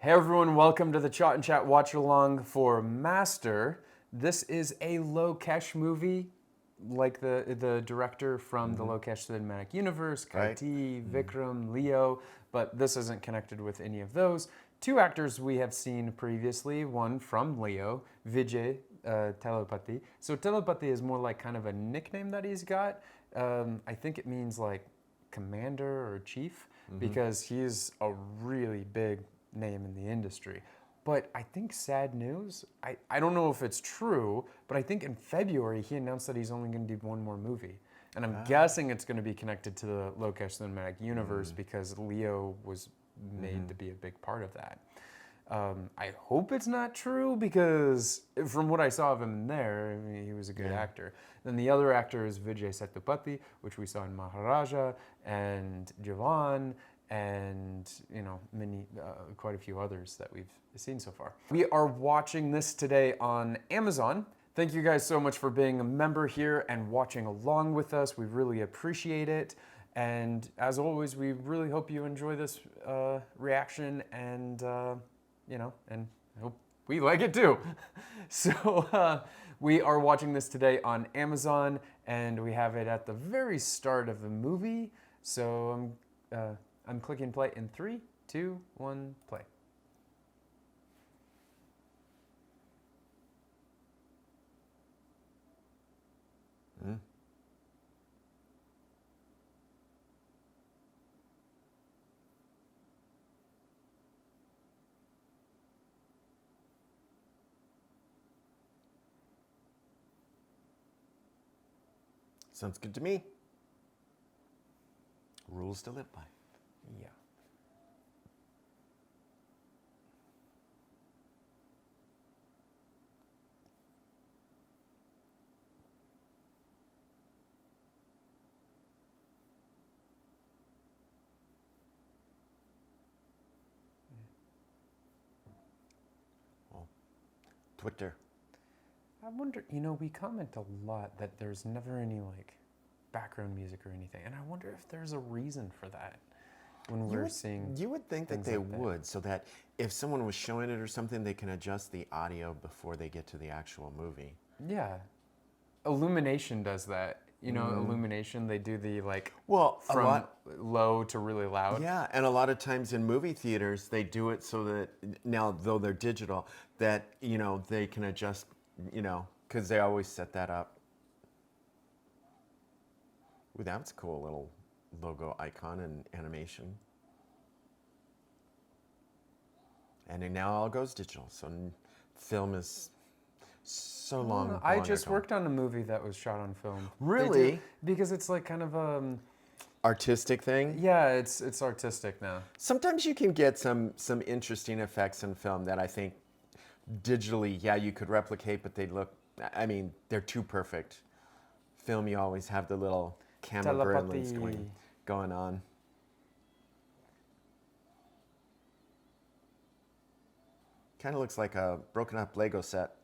Hey everyone, welcome to the ChaatNChat watch along for Master. This is a Lokesh movie, like the director from the Lokesh Cinematic Universe, Right. Kaiti, Vikram, Leo, but this isn't connected with any of those. Two actors we have seen previously, one from Leo, Vijay Thalapathy. So Thalapathy is more like kind of a nickname that he's got. I think it means like commander or chief because he's a really big name in the industry. But I think sad news, I don't know if it's true, but I think in February he announced that he's only going to do one more movie. And I'm guessing it's going to be connected to the Lokesh Cinematic Universe because Leo was made to be a big part of that. I hope it's not true because from what I saw of him there, I mean, he was a good actor. Then the other actor is Vijay Sethupathi, which we saw in Maharaja and Jawan and quite a few others that we've seen so far. We are watching this today on Amazon. Thank you guys so much for being a member here and watching along with us. We really appreciate it. And as always, we really hope you enjoy this reaction and and I hope we like it too. So we are watching this today on Amazon, and we have it at the very start of the movie. So I'm clicking play in 3, 2, 1, play. Sounds good to me. Rules to live by. Yeah. Twitter. I wonder, we comment a lot that there's never any like background music or anything, and I wonder if there's a reason for that when we're seeing. You would think that things they like that. would, so that if someone was showing it or something, they can adjust the audio before they get to the actual movie. Yeah, Illumination does that. Illumination, they do the like Well, a from lot. low to really loud. Yeah, and a lot of times in movie theaters, they do it so that now, though they're digital, that they can adjust, because they always set that up. Ooh, that's a cool little logo icon and animation. And it now all goes digital, so film is so long. I long just ago. worked on a movie that was shot on film. They Really? do- because it's like kind of Artistic thing. yeah, it's artistic now. Sometimes you can get some interesting effects in film that I think digitally, yeah, you could replicate, but they look. I mean, they're too perfect. Film, you always have the little camera gremlins Telepathy. going on. Kind of looks like a broken up Lego set.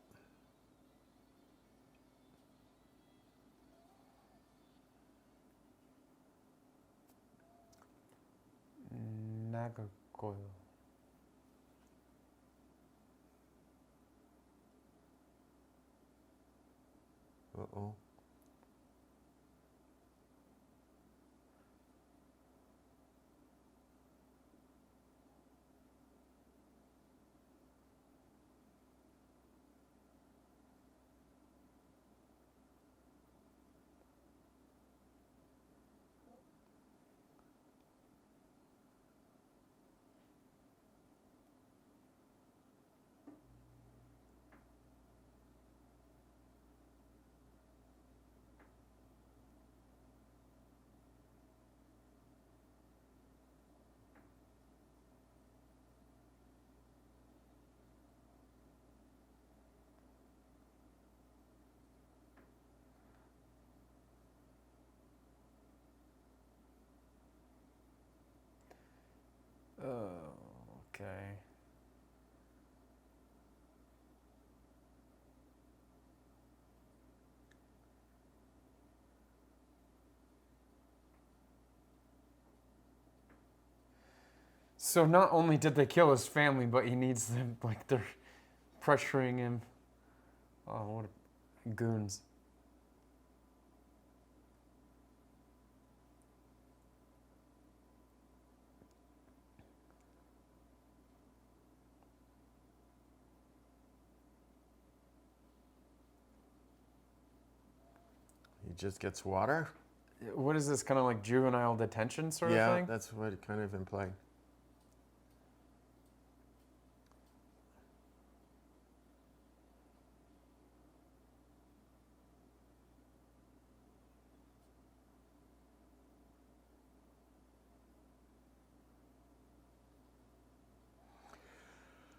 Nagakoil. Uh-oh. Okay. So not only did they kill his family, but he needs them, like they're pressuring him. Oh, what goons. He just gets water. What is this, kind of like juvenile detention sort of Yeah, thing? that's what it kind of implied.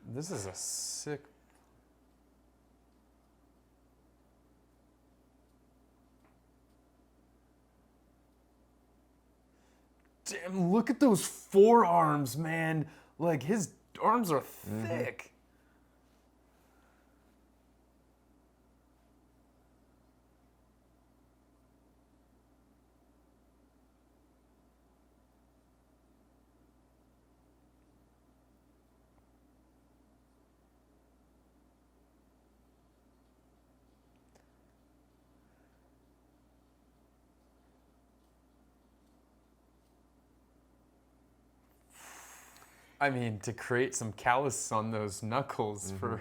This is a sick. Damn, look at those forearms, man. Like, his arms are thick. I mean, to create some callus on those knuckles for.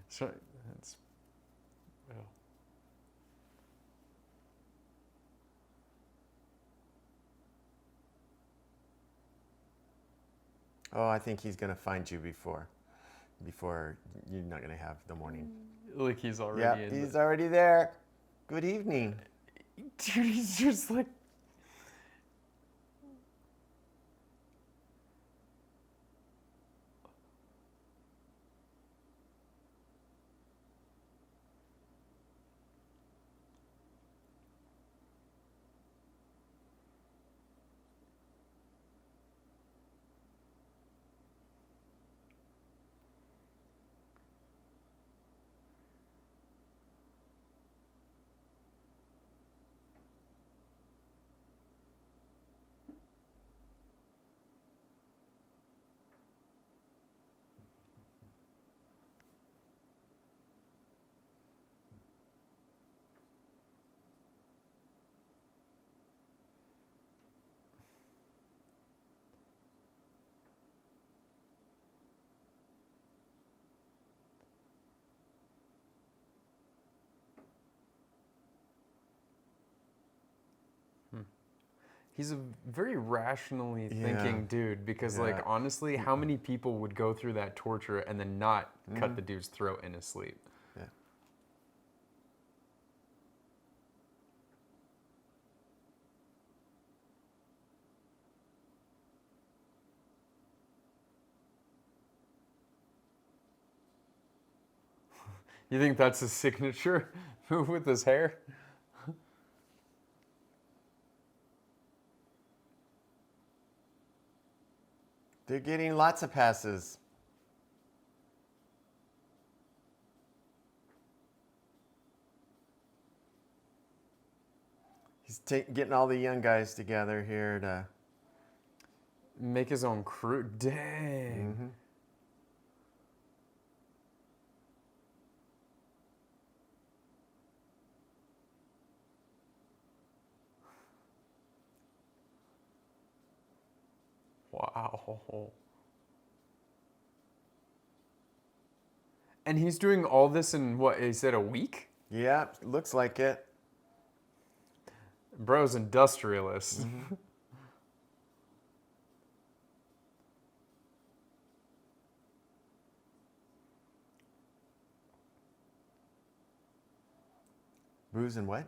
So, that's, well. Oh, I think he's gonna find you before you're not gonna have the morning. Like he's already Yeah, in. he's already there. Good evening. Dude, he's just like. He's a very rationally thinking dude because, like, honestly, how many people would go through that torture and then not cut the dude's throat in his sleep? Yeah. You think that's his signature move with his hair? They're getting lots of passes. He's getting all the young guys together here to make his own crew. Dang. Wow. And he's doing all this in what, he said a week? Yeah, looks like it. Bro's industrialist. Booze and what?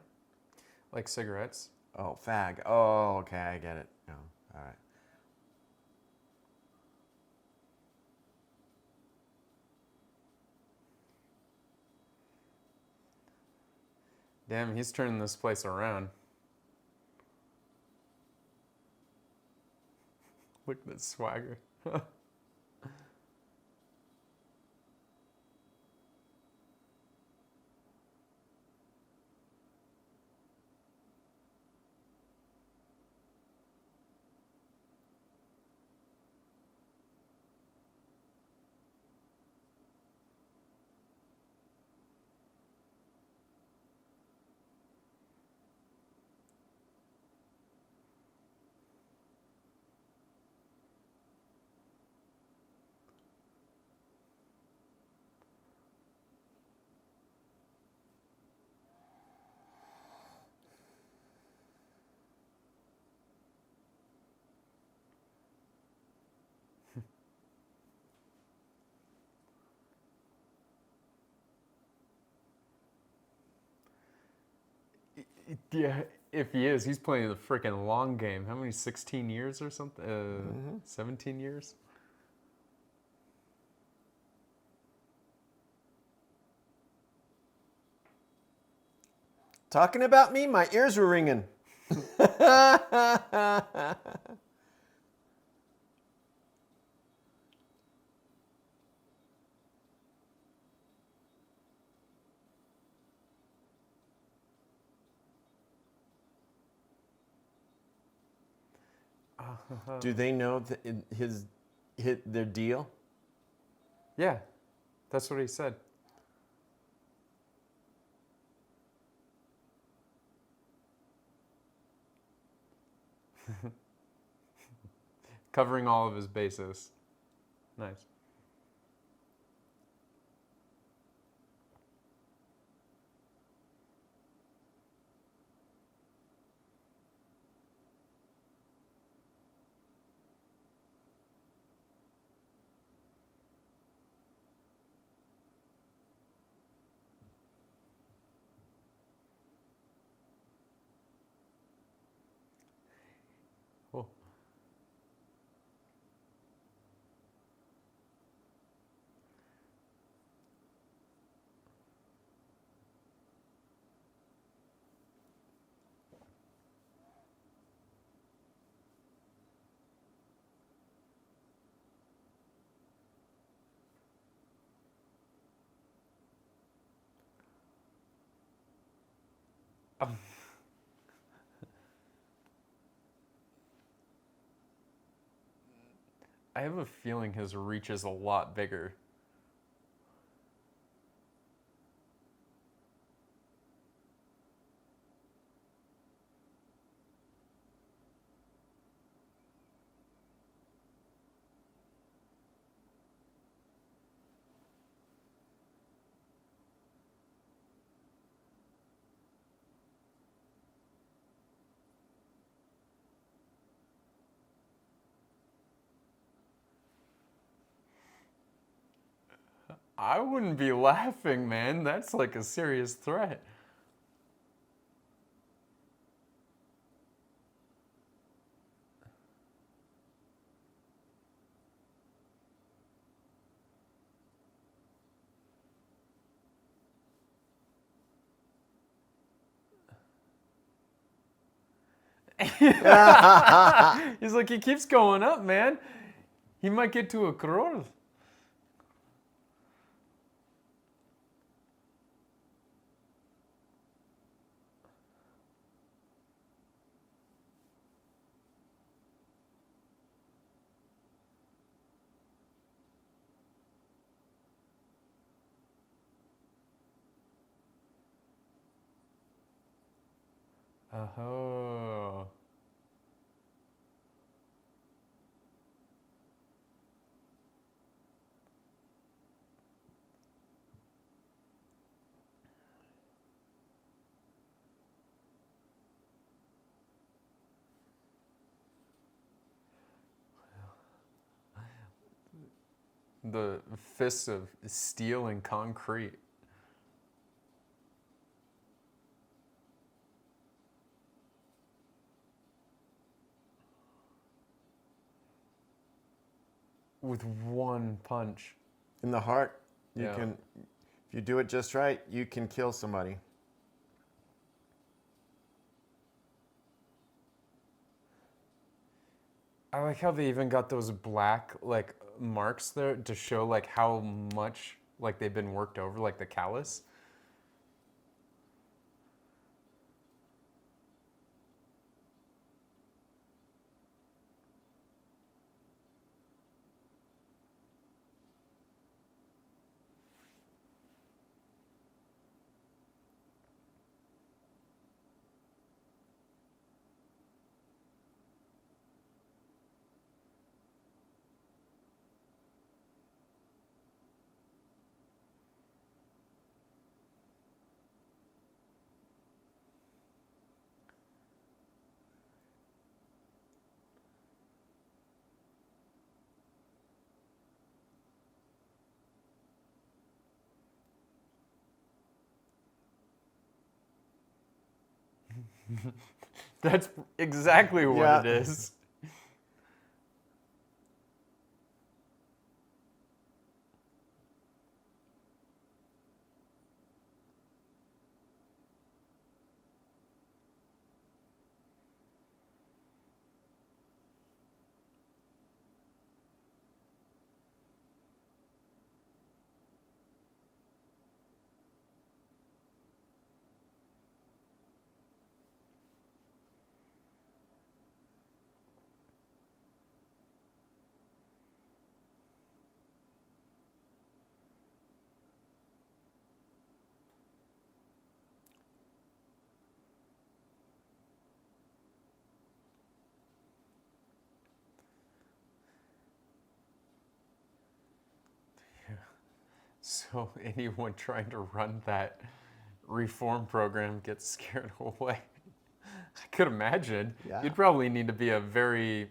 Like cigarettes. Oh, fag. Oh, okay, I get it. Oh, all right. Damn, he's turning this place around. Look at that swagger. Yeah, if he is, he's playing the freaking long game. How many? 16 years or something? 17 years? Talking about me, my ears were ringing. Do they know their deal? Yeah, that's what he said. Covering all of his bases. Nice. Cool. I have a feeling his reach is a lot bigger. I wouldn't be laughing, man. That's like a serious threat. He's like, he keeps going up, man. He might get to a crore. Oh. The fists of steel and concrete. With one punch. In the heart, Yeah. if you do it just right, you can kill somebody. I like how they even got those black like marks there to show like how much like they've been worked over, like the callus. That's exactly what Yeah. it is. So anyone trying to run that reform program gets scared away. I could imagine. Yeah. You'd probably need to be a very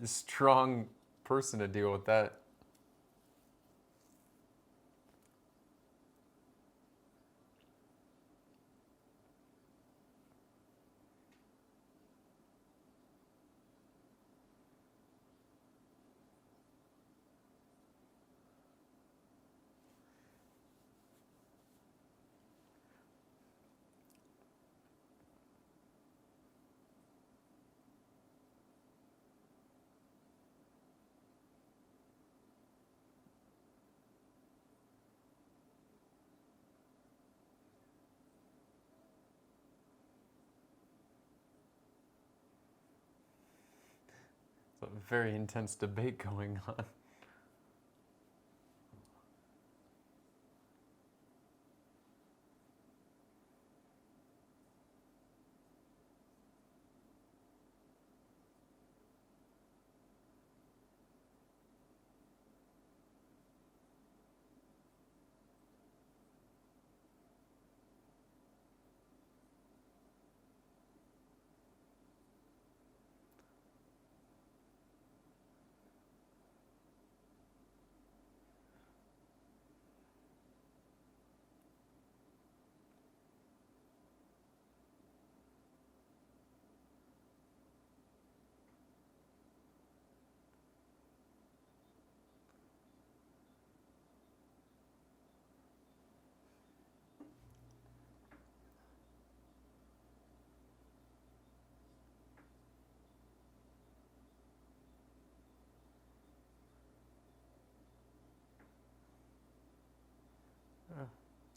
strong person to deal with that. It's a very intense debate going on.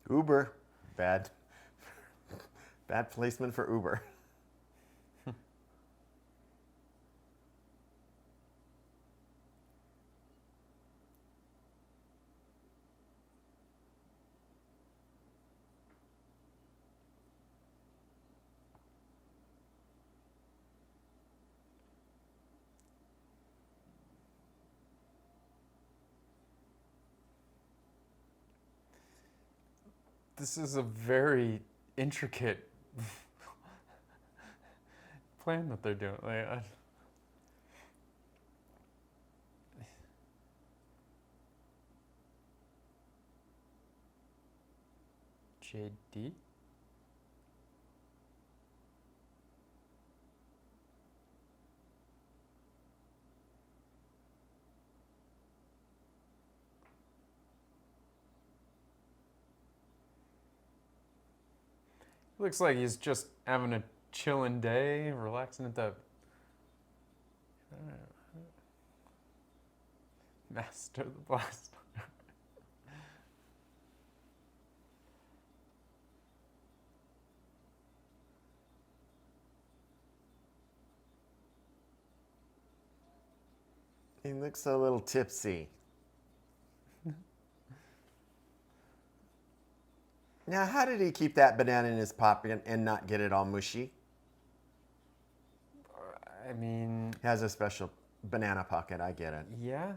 Uber, bad, bad placement for Uber. This is a very intricate plan that they're doing. JD? Looks like he's just having a chilling day, relaxing at the Master of the Blast. He looks a little tipsy. Now, how did he keep that banana in his pocket and not get it all mushy? I mean, He has a special banana pocket, I get it. yeah.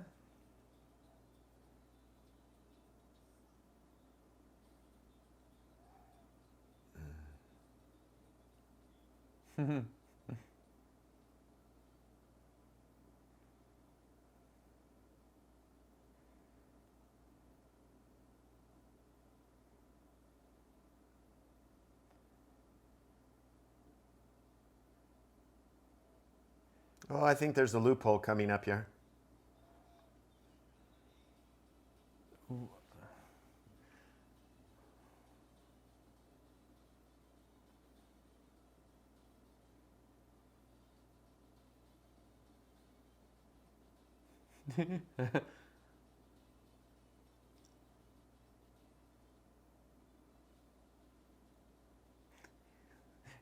Oh, I think there's a loophole coming up here.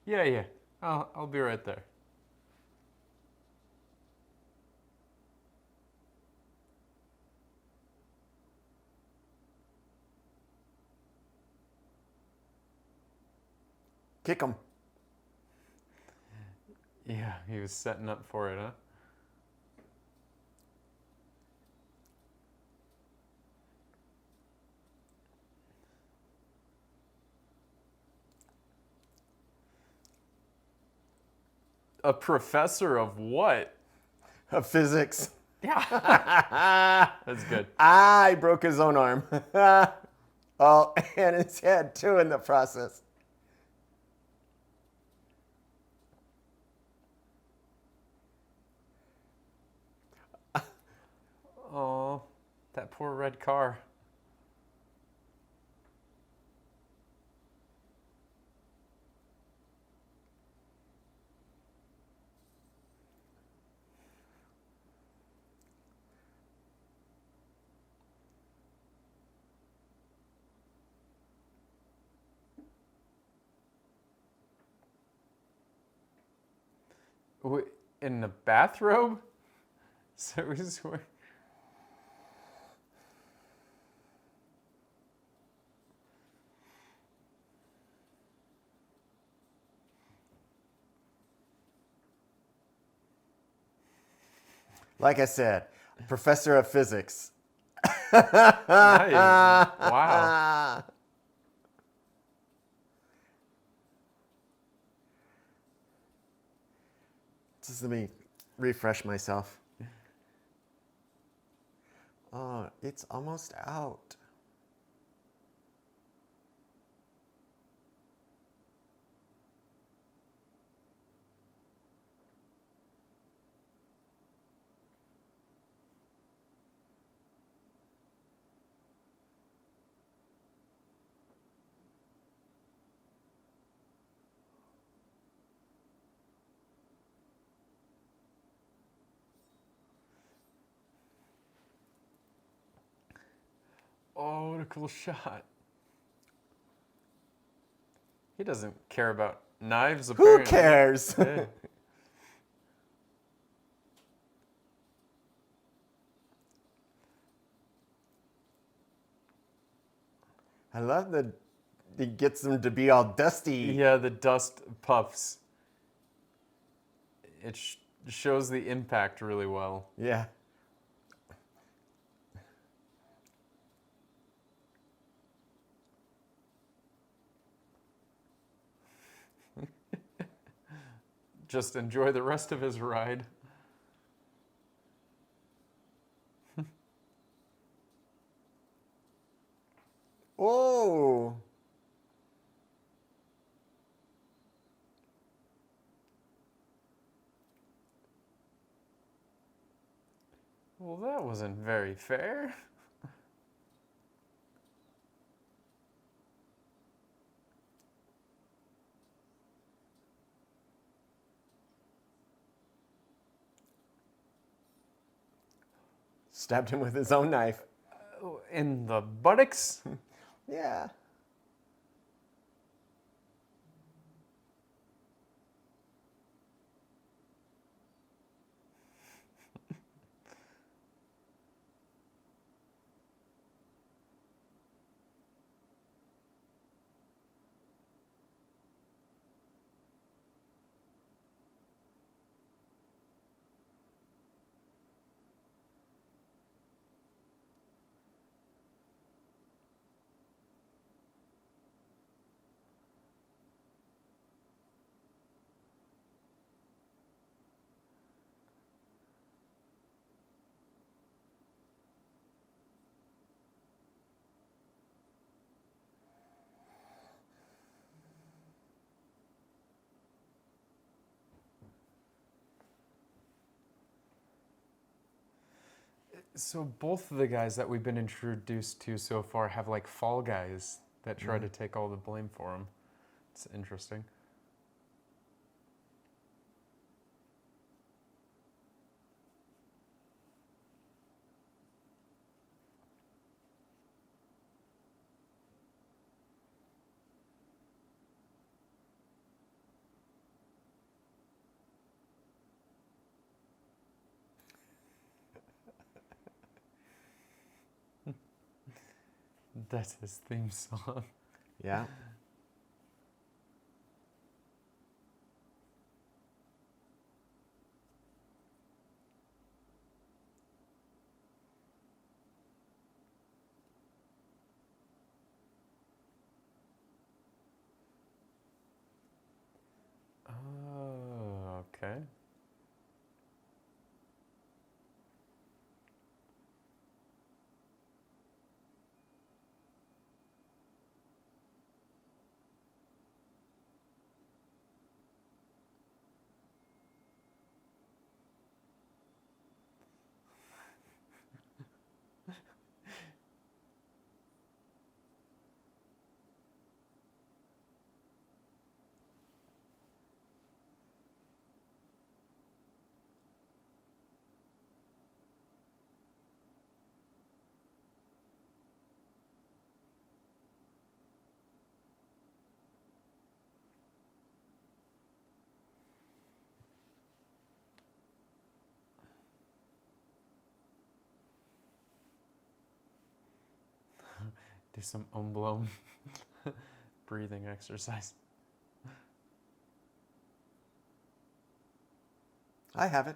Yeah. I'll be right there. Kick him. Yeah, he was setting up for it, huh? A professor of what? Of physics. Yeah. That's good. He broke his own arm. Oh, and his head too in the process. Oh, that poor red car. In the bathrobe? So he's wearing... Like I said, professor of physics. Nice. Wow. Just let me refresh myself. Oh, it's almost out. Oh, what a cool shot. He doesn't care about knives, apparently. Who cares? Yeah. I love that he gets them to be all dusty. Yeah, the dust puffs. It shows the impact really well. Yeah. Just enjoy the rest of his ride. Oh. Well, that wasn't very fair. Stabbed him with his own knife. In the buttocks? Yeah. So both of the guys that we've been introduced to so far have like fall guys that try to take all the blame for them. It's interesting. That's his theme song. Yeah. Oh, okay. Do some Om breathing exercise. I have it.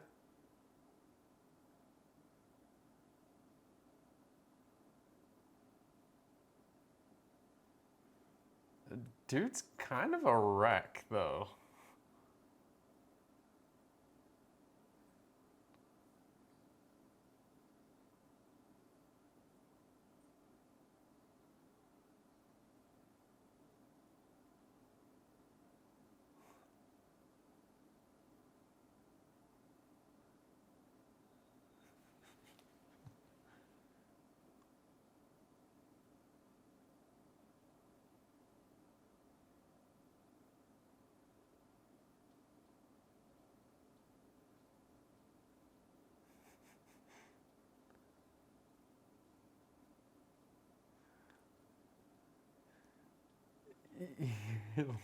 Dude's kind of a wreck, though.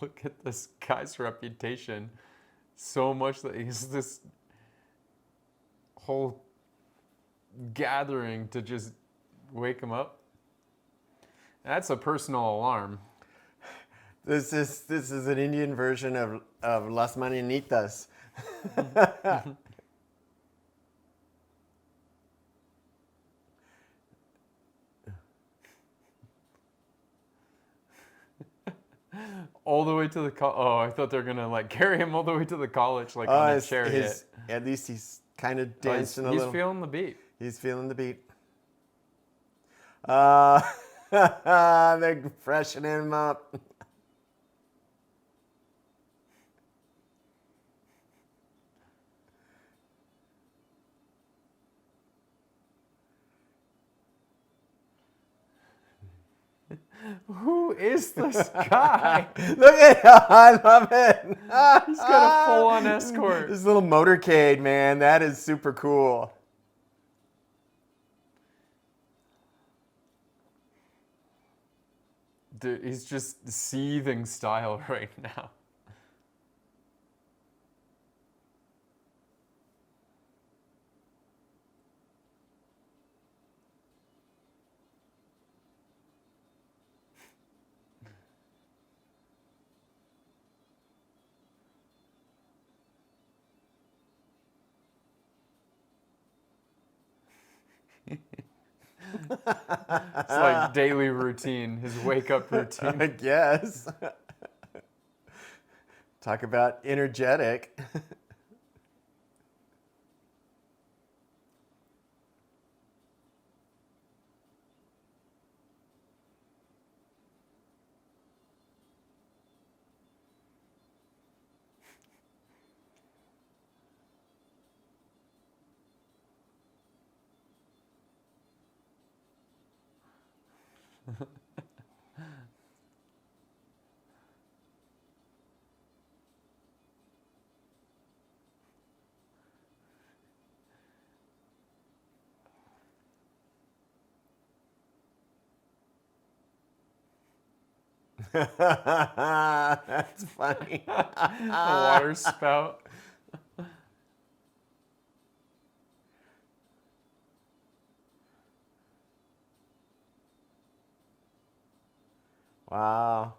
Look at this guy's reputation. So much that he's this whole gathering to just wake him up. That's a personal alarm. This is an Indian version of Las Mañanitas. All the way to the oh, I thought they were gonna like carry him all the way to the college like on a chariot. At least he's kind of dancing a little. He's feeling the beat. He's feeling the beat. They're freshening him up. Who is this guy? Look at him. I love it. He's got a full-on escort. This little motorcade, man. That is super cool. Dude, he's just seething style right now. It's like daily routine, his wake-up routine. I guess. Talk about energetic. That's funny. A water spout. Wow.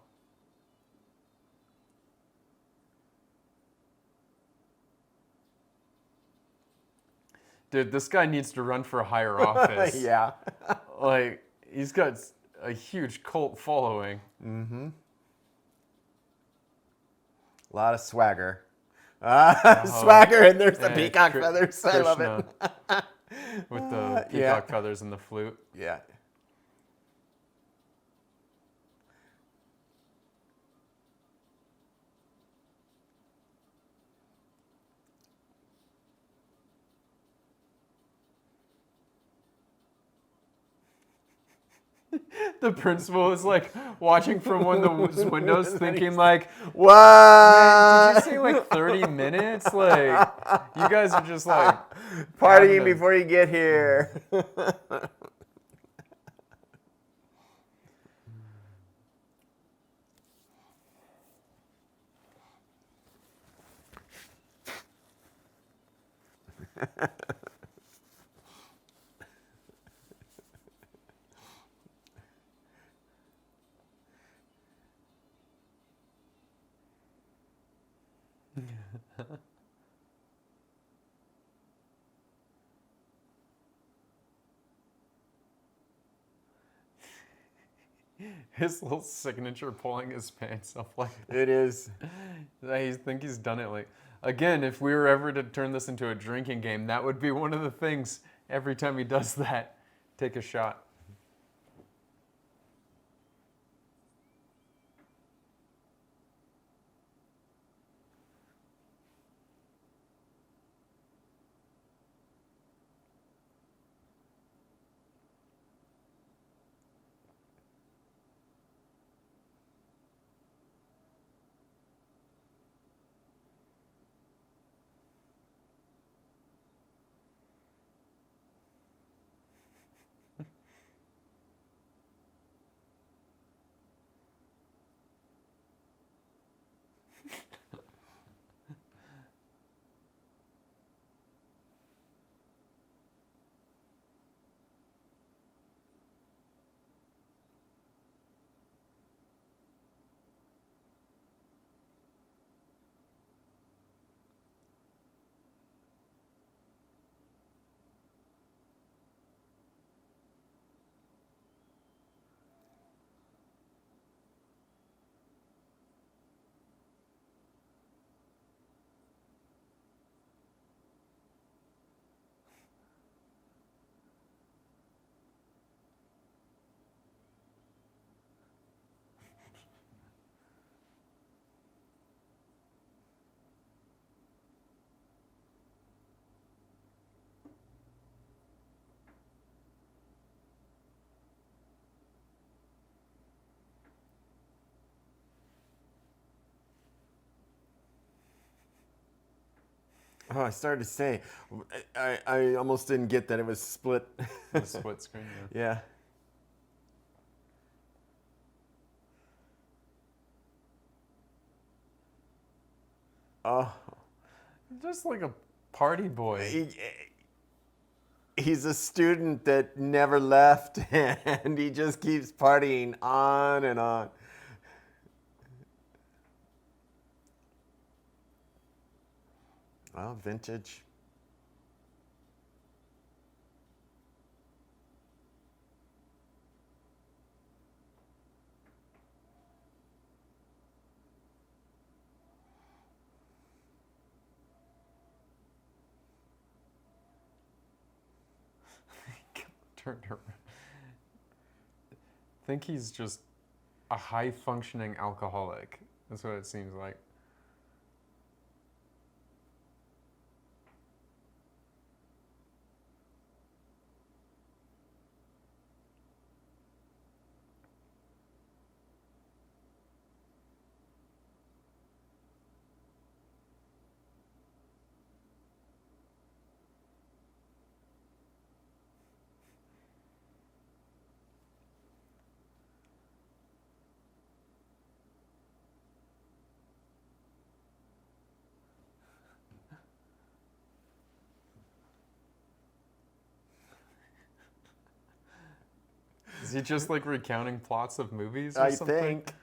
Dude, this guy needs to run for a higher office. Yeah. Like, he's got a huge cult following. Mm-hmm. A lot of swagger. Swagger, and there's the peacock feathers. I love it. With the peacock feathers and the flute. Yeah. The principal is like watching from one of the windows, thinking like, "What? Man, did you say like 30 minutes? Like, you guys are just like partying before you get here." His little signature pulling his pants up like that. It is. I think he's done it like, again, if we were ever to turn this into a drinking game, that would be one of the things. Every time he does that, take a shot. Oh, I started to say, I almost didn't get that it was split. The split screen. Yeah. Yeah. Oh, Just like a party boy. he's a student that never left, and he just keeps partying on and on. Well, vintage. Turned around. I think he's just a high functioning alcoholic. That's what it seems like. Is he just like recounting plots of movies or I something? think.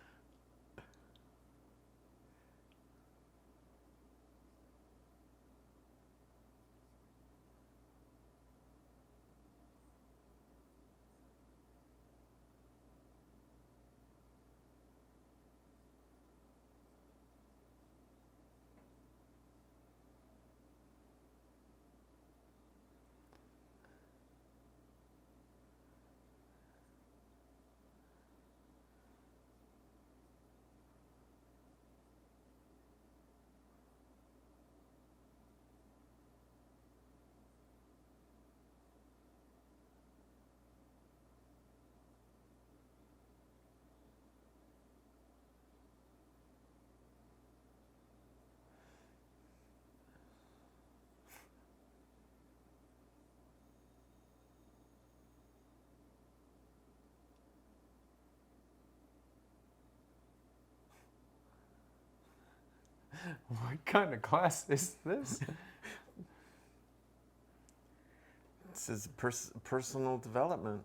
What kind of class is this? This is personal development.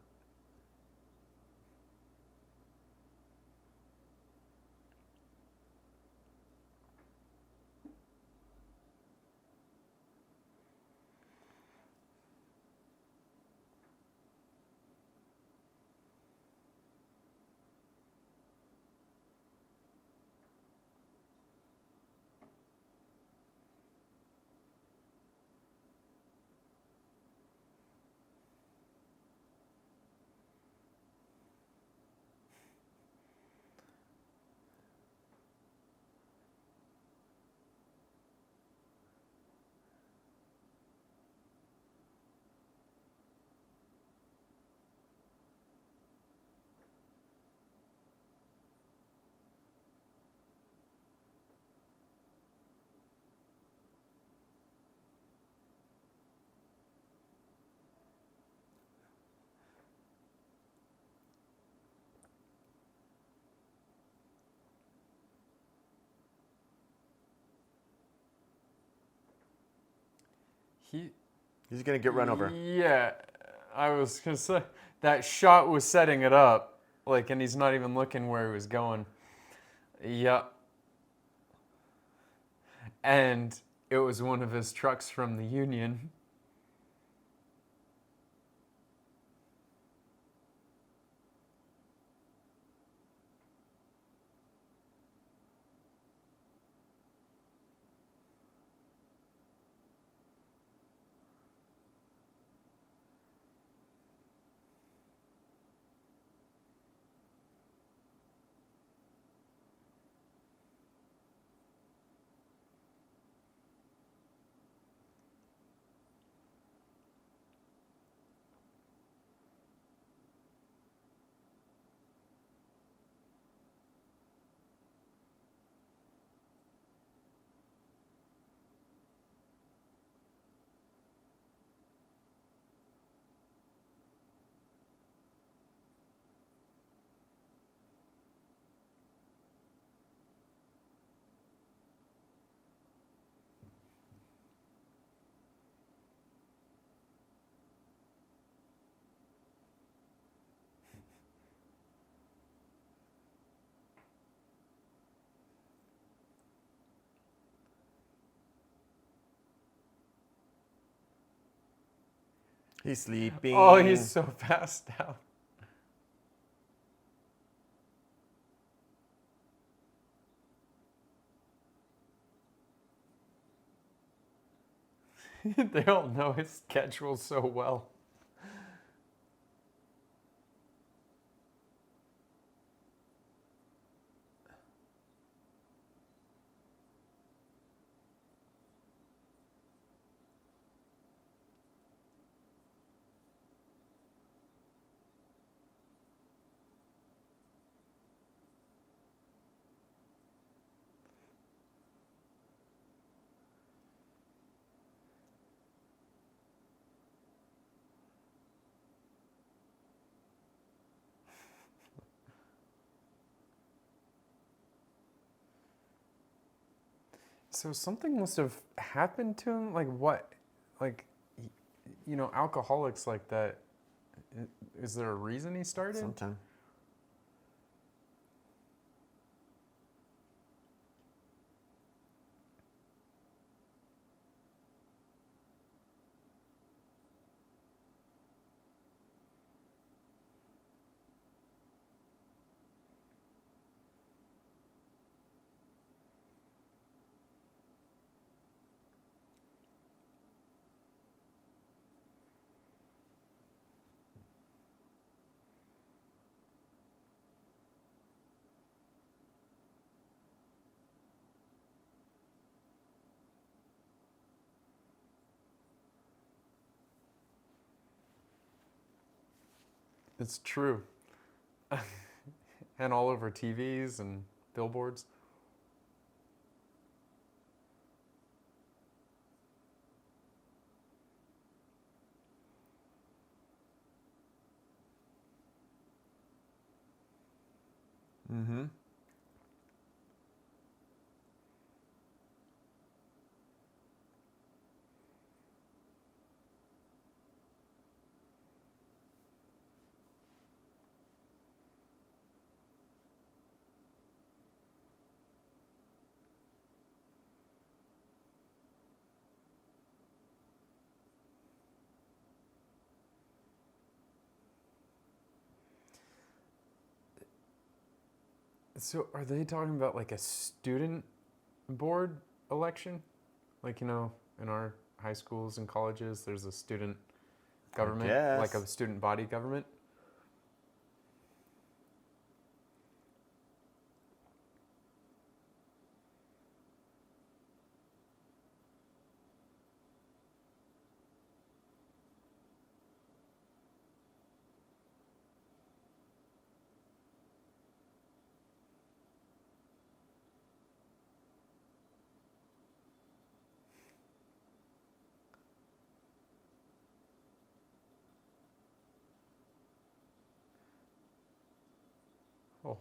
He's gonna get run over. Yeah, I was gonna say that shot was setting it up, like, and he's not even looking where he was going. Yeah, and it was one of his trucks from the Union. He's sleeping. Oh, he's so passed out. They all know his schedule so well. So something must have happened to him. Like what? Like, alcoholics like that, Is there a reason he started? Sometime. It's true. And all over TVs and billboards. Mm-hmm. So are they talking about like a student board election? Like, in our high schools and colleges, there's a student government, like a guess. student body government. Oh,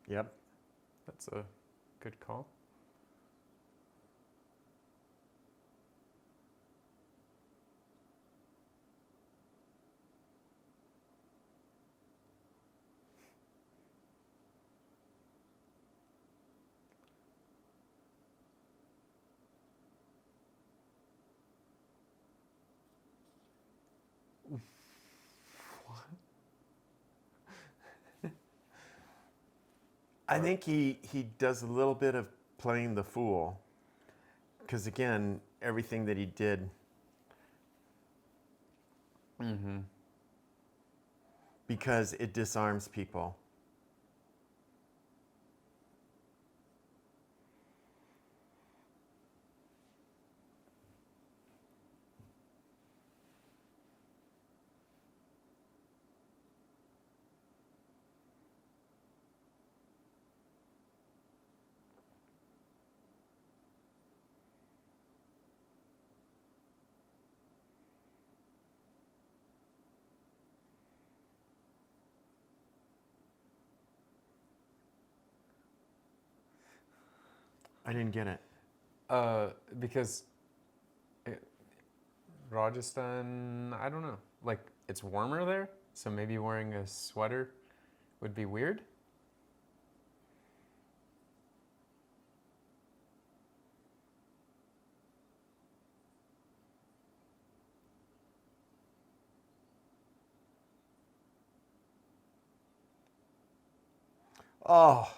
Yep. that's a good call. I think he does a little bit of playing the fool. Because again, everything that he did. Mm-hmm. Because it disarms people. I didn't get it. Because Rajasthan, I don't know. Like, it's warmer there, so maybe wearing a sweater would be weird. Oh,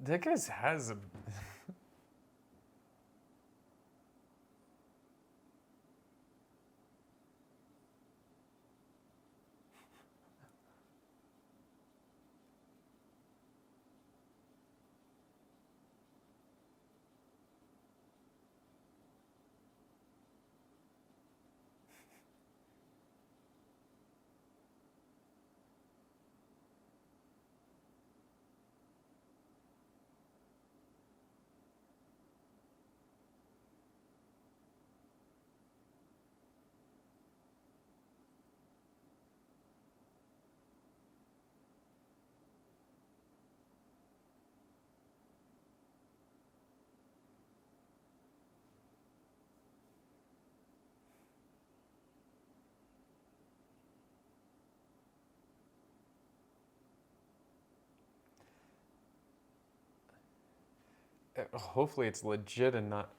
That guy's has a. Hopefully it's legit and not.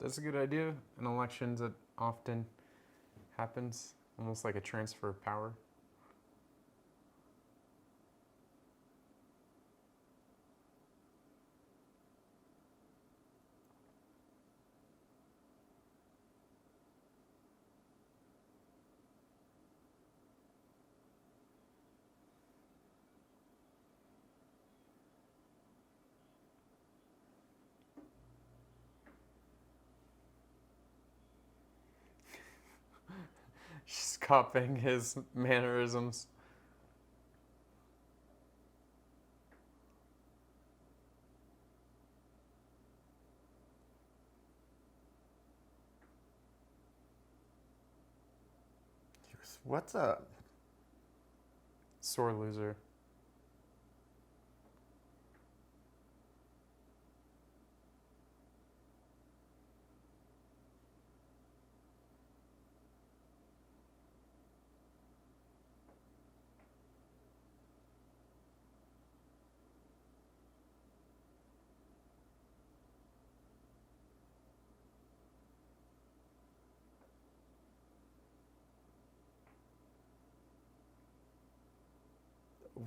That's a good idea. In elections, it often happens, almost like a transfer of power. She's copying his mannerisms. What's up? Sore loser.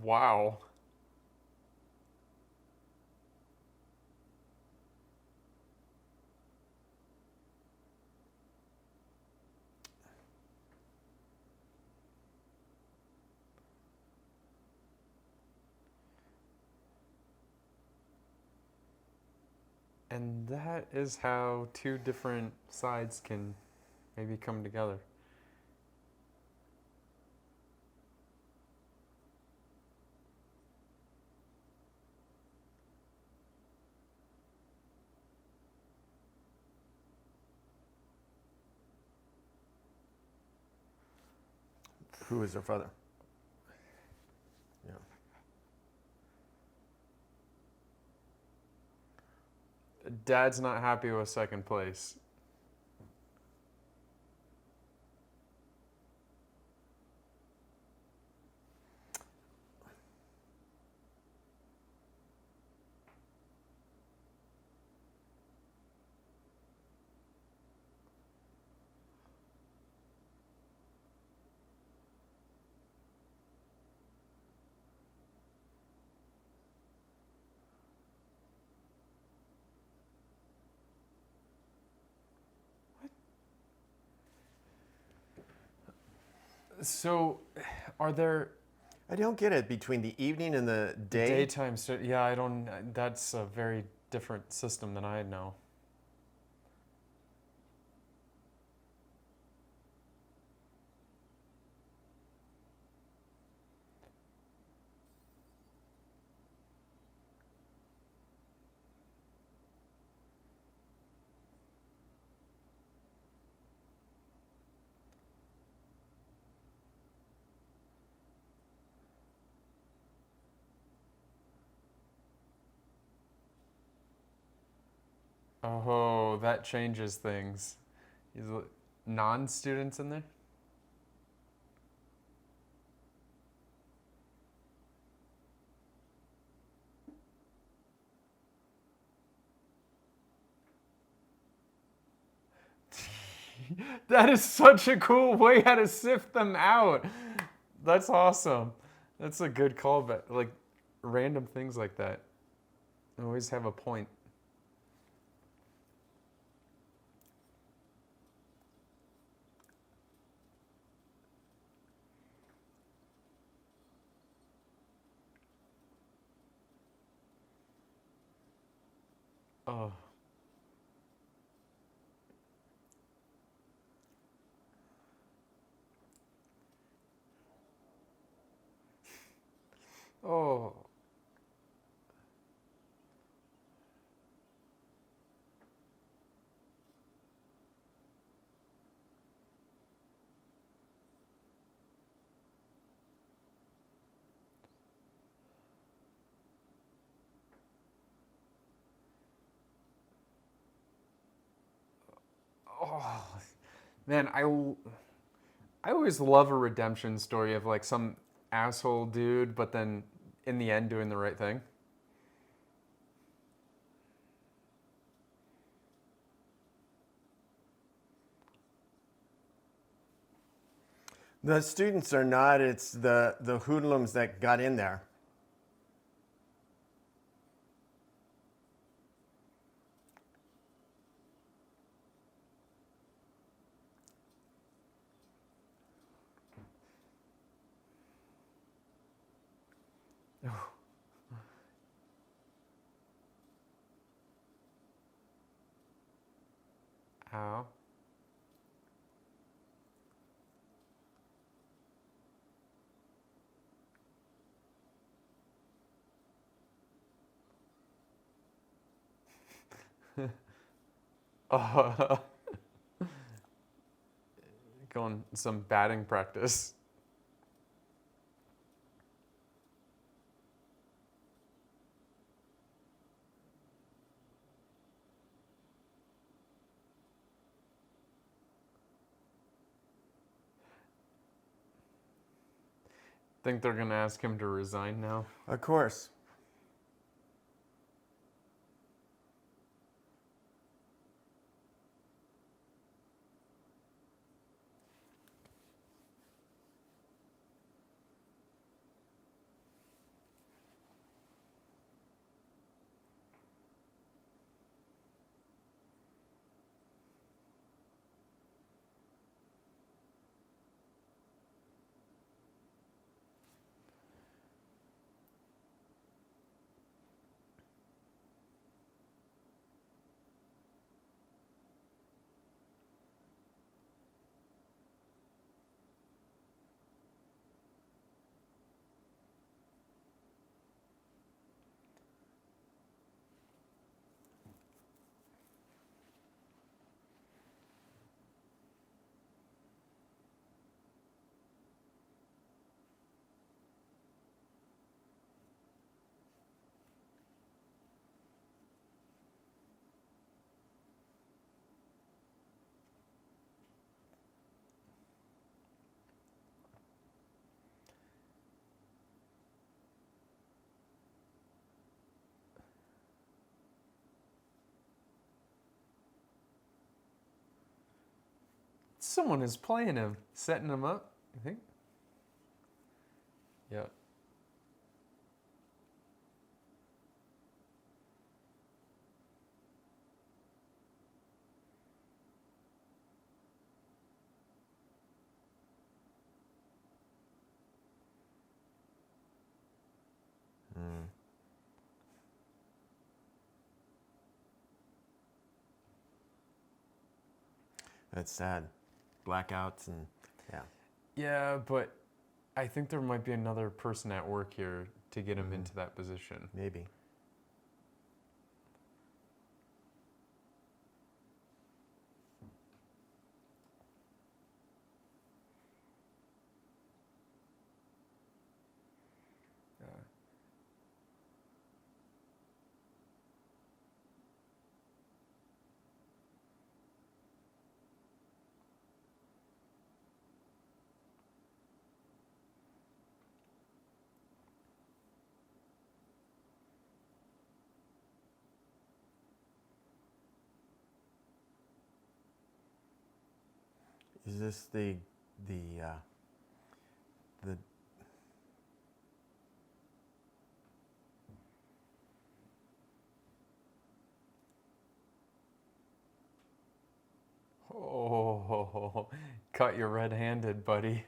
Wow. And that is how two different sides can maybe come together. Who is her father? Yeah. Dad's not happy with second place. So, are there I don't get it between the evening and the day. daytime? Yeah, I don't. That's a very different system than I know. Oh, that changes things. Is non-students in there? That is such a cool way how to sift them out. That's awesome. That's a good callback. Like random things like that always have a point. Oh, Oh. Oh, man, I always love a redemption story of like some asshole dude, but then in the end doing the right thing. The students are not. It's the hoodlums that got in there. Ow. Oh. Going some batting practice. Think they're gonna ask him to resign now? Of course. Someone is playing him, setting him up, I think. Yeah. That's sad. Blackouts and yeah. Yeah, but I think there might be another person at work here to get him into that position. Maybe. Is this the Oh, caught you red-handed, buddy.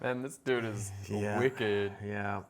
Man, this dude is Yeah. wicked. Yeah.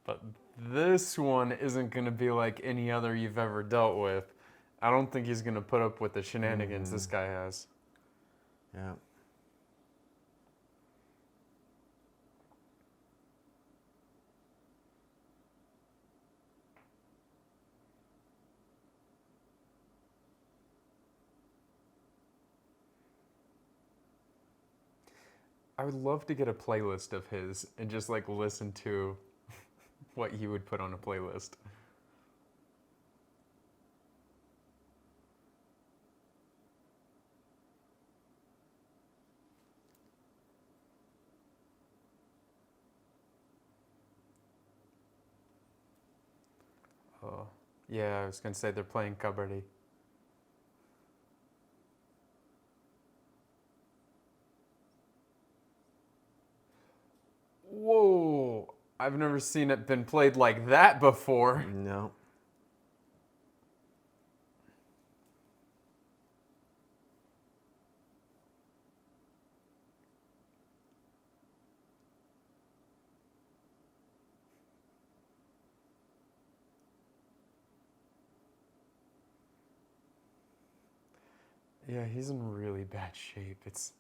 But this one isn't going to be like any other you've ever dealt with. I don't think he's going to put up with the shenanigans this guy has. Yeah. I would love to get a playlist of his and just like listen to what he would put on a playlist. Oh, yeah, I was gonna say they're playing kabaddi. Whoa! I've never seen it been played like that before. No. Yeah, he's in really bad shape. It's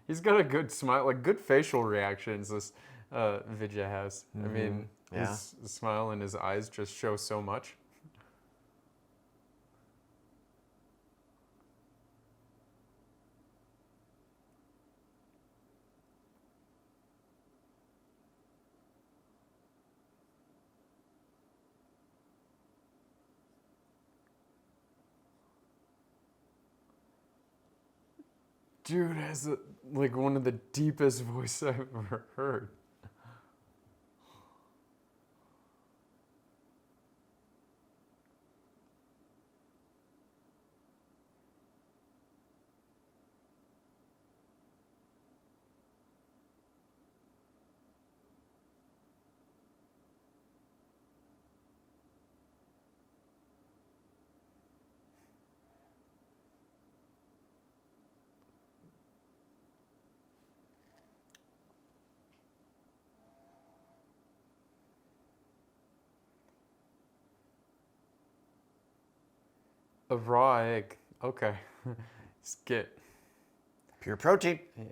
he's got a good smile, like good facial reactions. This Vijay has. I mean, Yeah. his smile and his eyes just show so much. Dude has like one of the deepest voices I've ever heard. A raw egg. Okay. Skit. Pure protein. Yeah.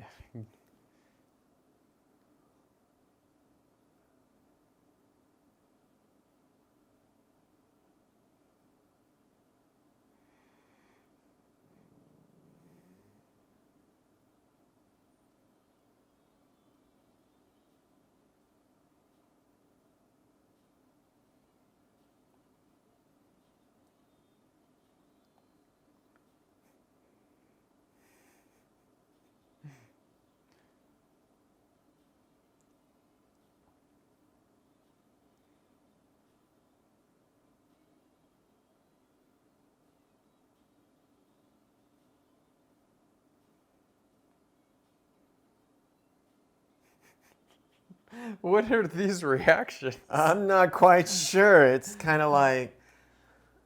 What are these reactions? I'm not quite sure. It's kind of like,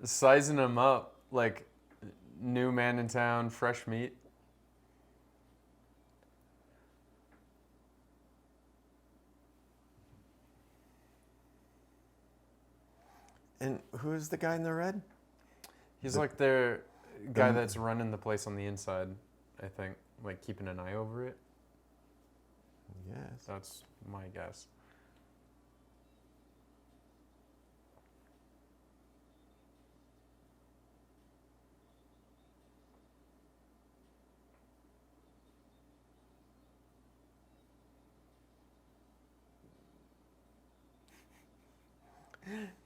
Sizing him up like new man in town, fresh meat. and who's the guy in the red? He's like the guy that's running the place on the inside, I think, like keeping an eye over it. Yes. That's my guess.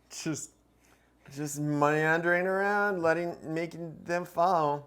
Just Just meandering around, making them follow.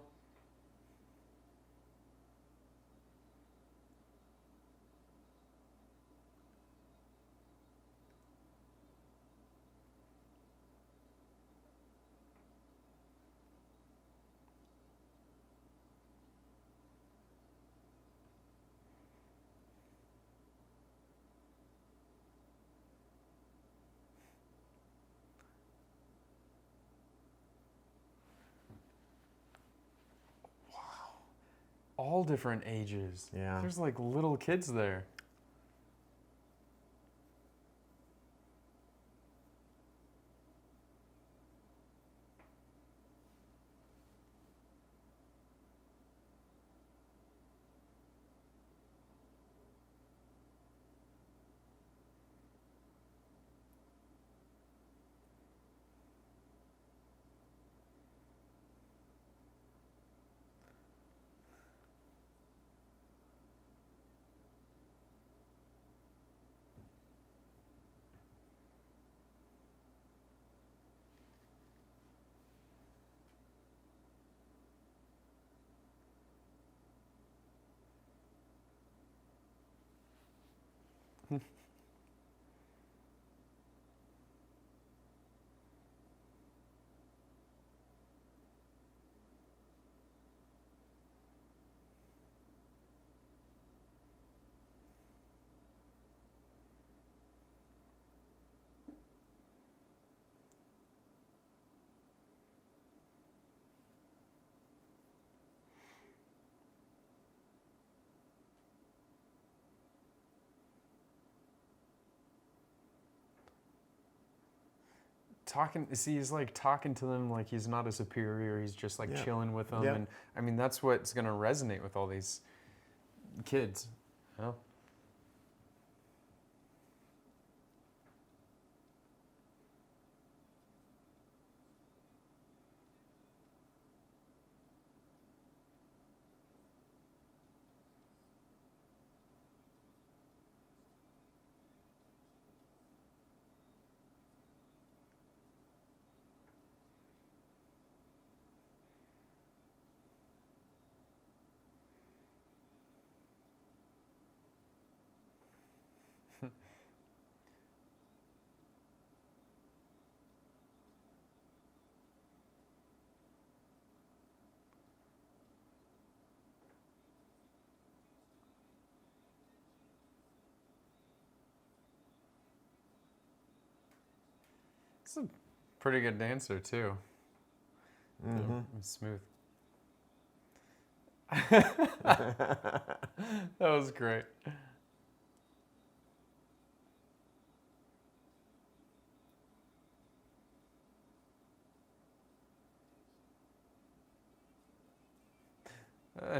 all different ages. Yeah. There's like little kids there. He's like talking to them like he's not a superior. He's just like chilling with them, and I mean that's what's gonna resonate with all these kids. You know? He's a pretty good dancer too. Mm-hmm. Smooth. That was great.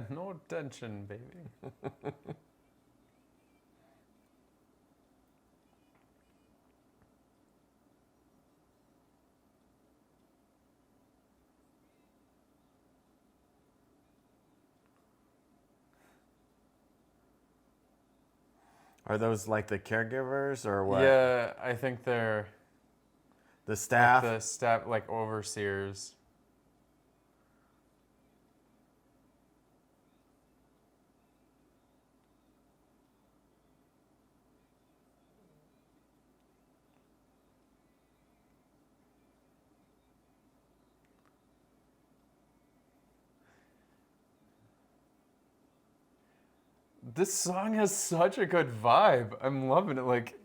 No tension, baby. Are those like the caregivers or what? Yeah, I think they're The staff? like the staff, like overseers. This song has such a good vibe. I'm loving it. Like,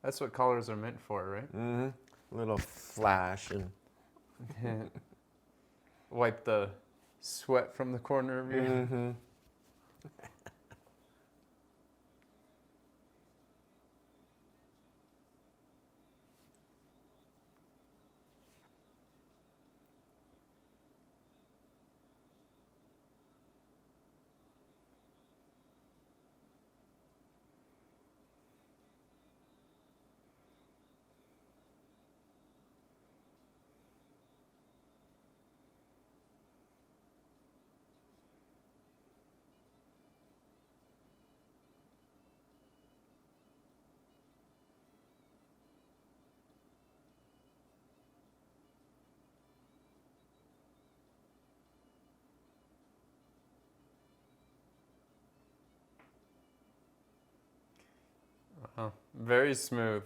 that's what colors are meant for, right? Mm-hmm. Little flash and Wipe the sweat from the corner of your. mm-hmm. Oh, very smooth.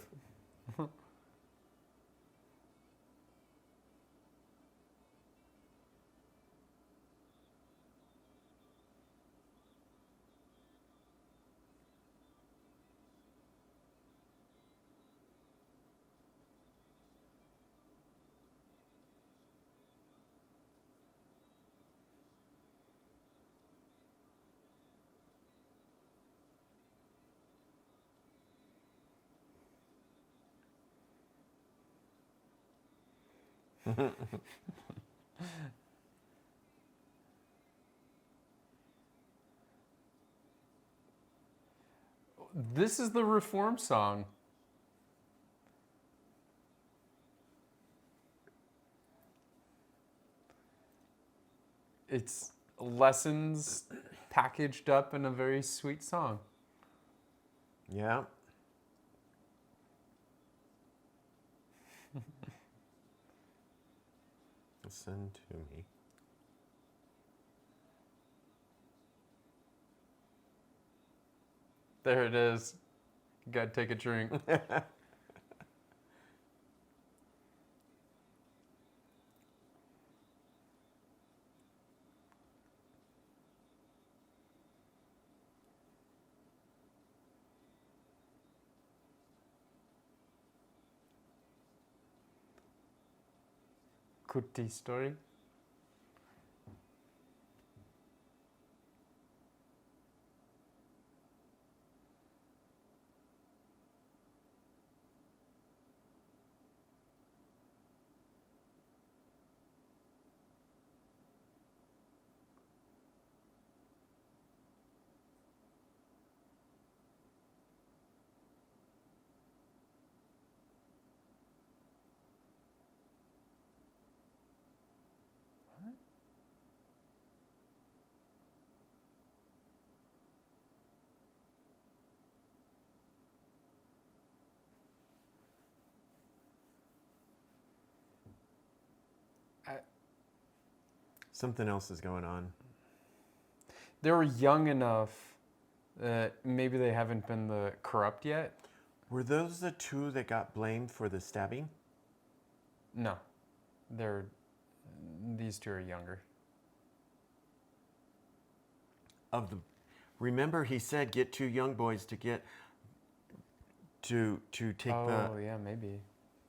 This is the reform song. It's lessons packaged up in a very sweet song. Yeah. Listen to me. There it is. Gotta take a drink. Kutti story. Something else is going on. They were young enough that maybe they haven't been the corrupt yet. Were those the two that got blamed for the stabbing? No, these two are younger. Remember he said get two young boys to get to take the. Oh yeah, maybe.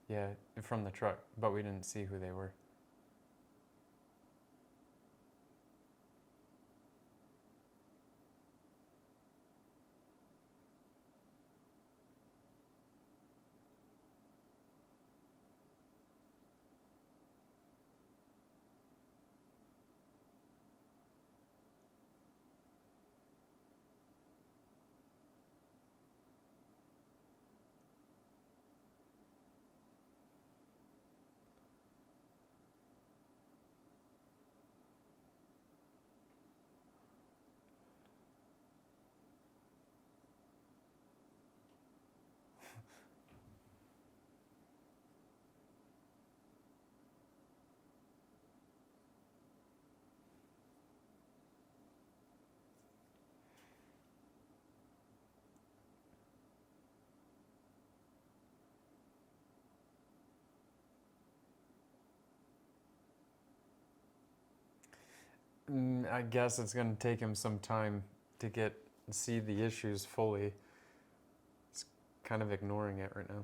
Yeah, from the truck, but we didn't see who they were. I guess it's going to take him some time to see the issues fully. He's kind of ignoring it right now.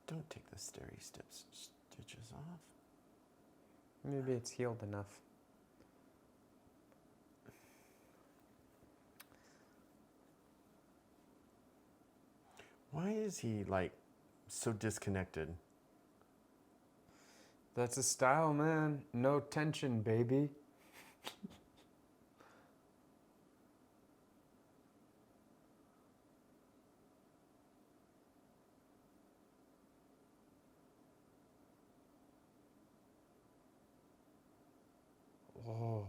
Don't take the stitches off. Maybe it's healed enough. Why is he like so disconnected? That's his style, man. No tension, baby. Oh.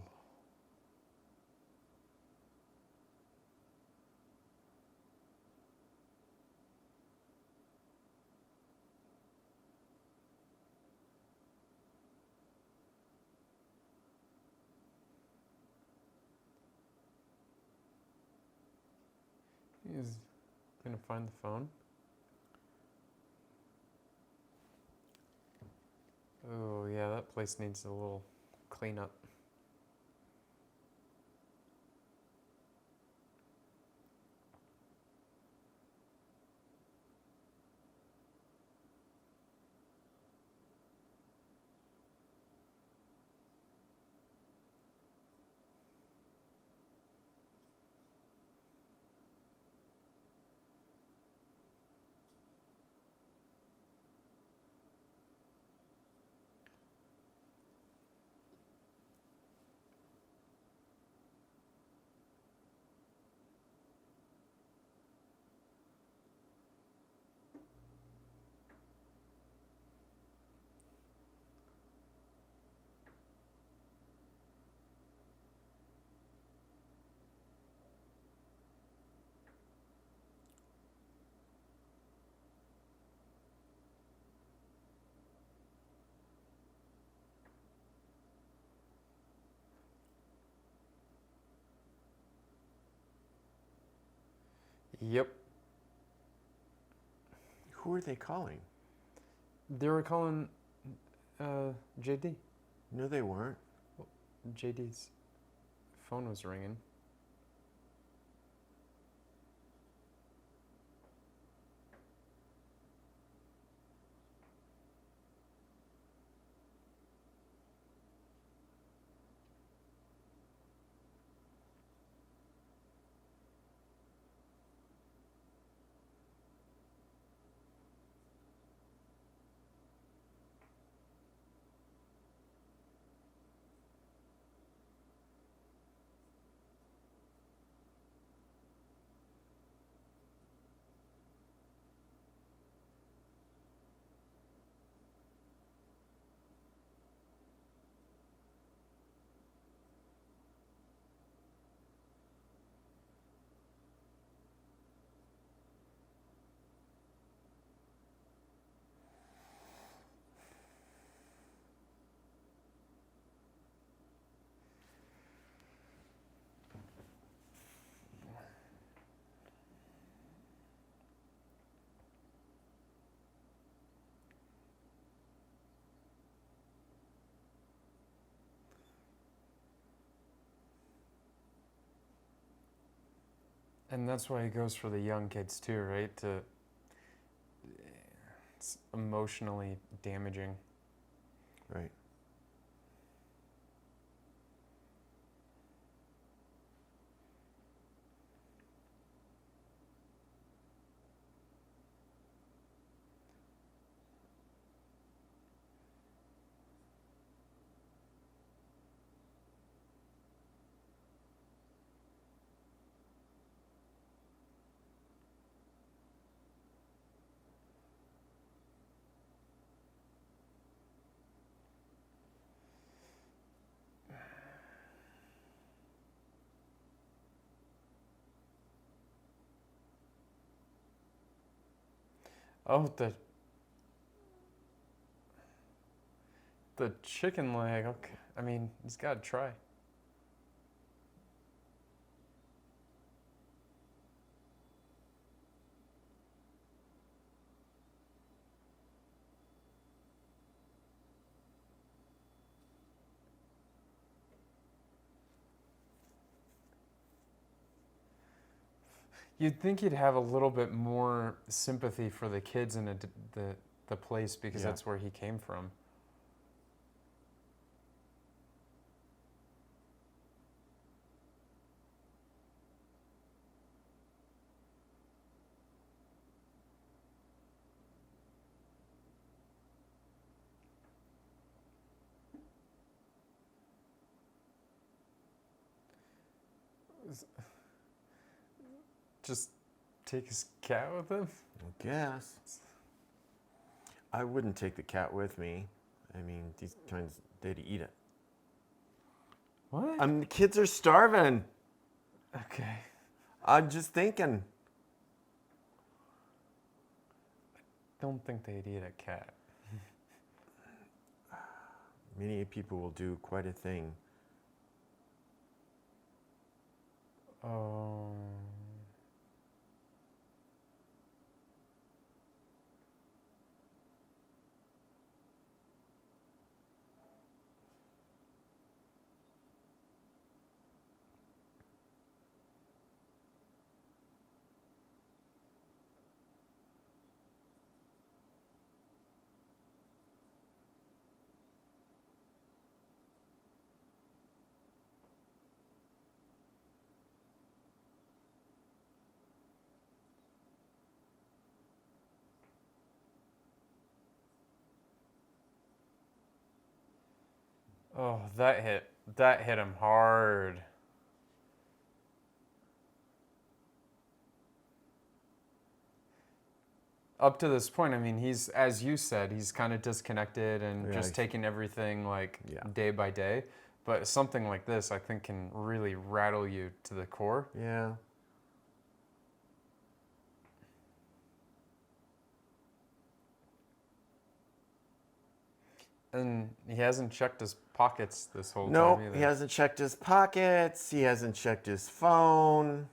He's gonna find the phone. Oh yeah, that place needs a little cleanup. Yep. Who are they calling? They were calling JD. No, they weren't. JD's phone was ringing. And that's why he goes for the young kids too, right? It's emotionally damaging. Right. Oh, the chicken leg. Okay, I mean, he's got to try. You'd think he'd have a little bit more sympathy for the kids in the place because Yeah. that's where he came from. Just take his cat with him? I guess. I wouldn't take the cat with me. I mean, these kinds, they'd eat it. What? The kids are starving. Okay. I'm just thinking. Don't think they'd eat a cat. Many people will do quite a thing. Oh. Oh, that hit him hard. Up to this point, I mean, he's, as you said, he's kind of disconnected and Yeah, just taking everything like Yeah. day by day. But something like this, I think, can really rattle you to the core. Yeah. And he hasn't checked his pockets this whole Nope, time either. he hasn't checked his pockets. He hasn't checked his phone.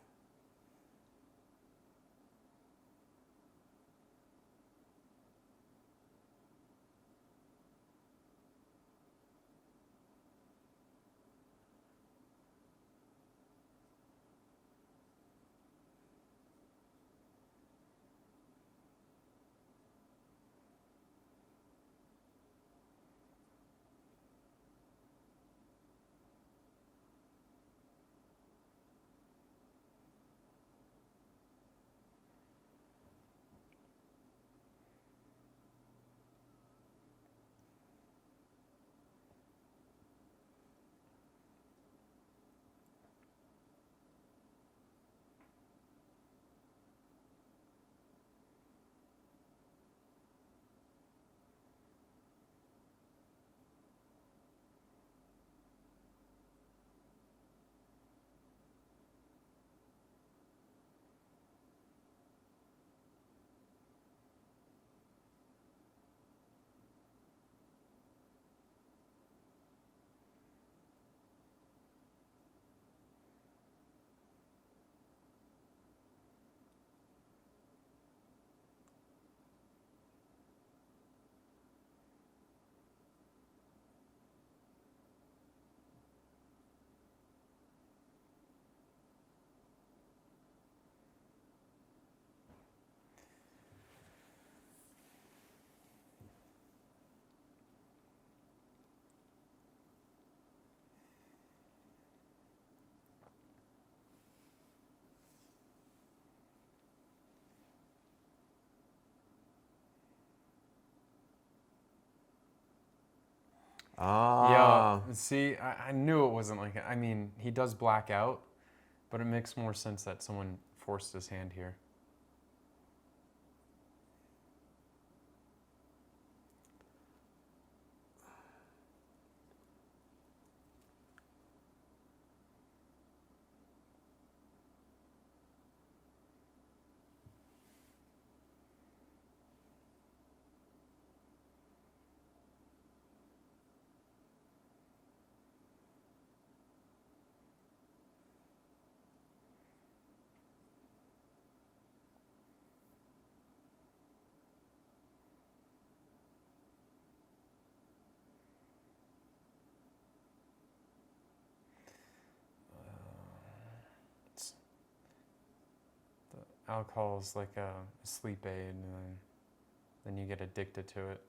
Yeah, Ah. see, I knew it wasn't like, I mean, he does black out, but it makes more sense that someone forced his hand here. Alcohol is like a sleep aid, and then you get addicted to it.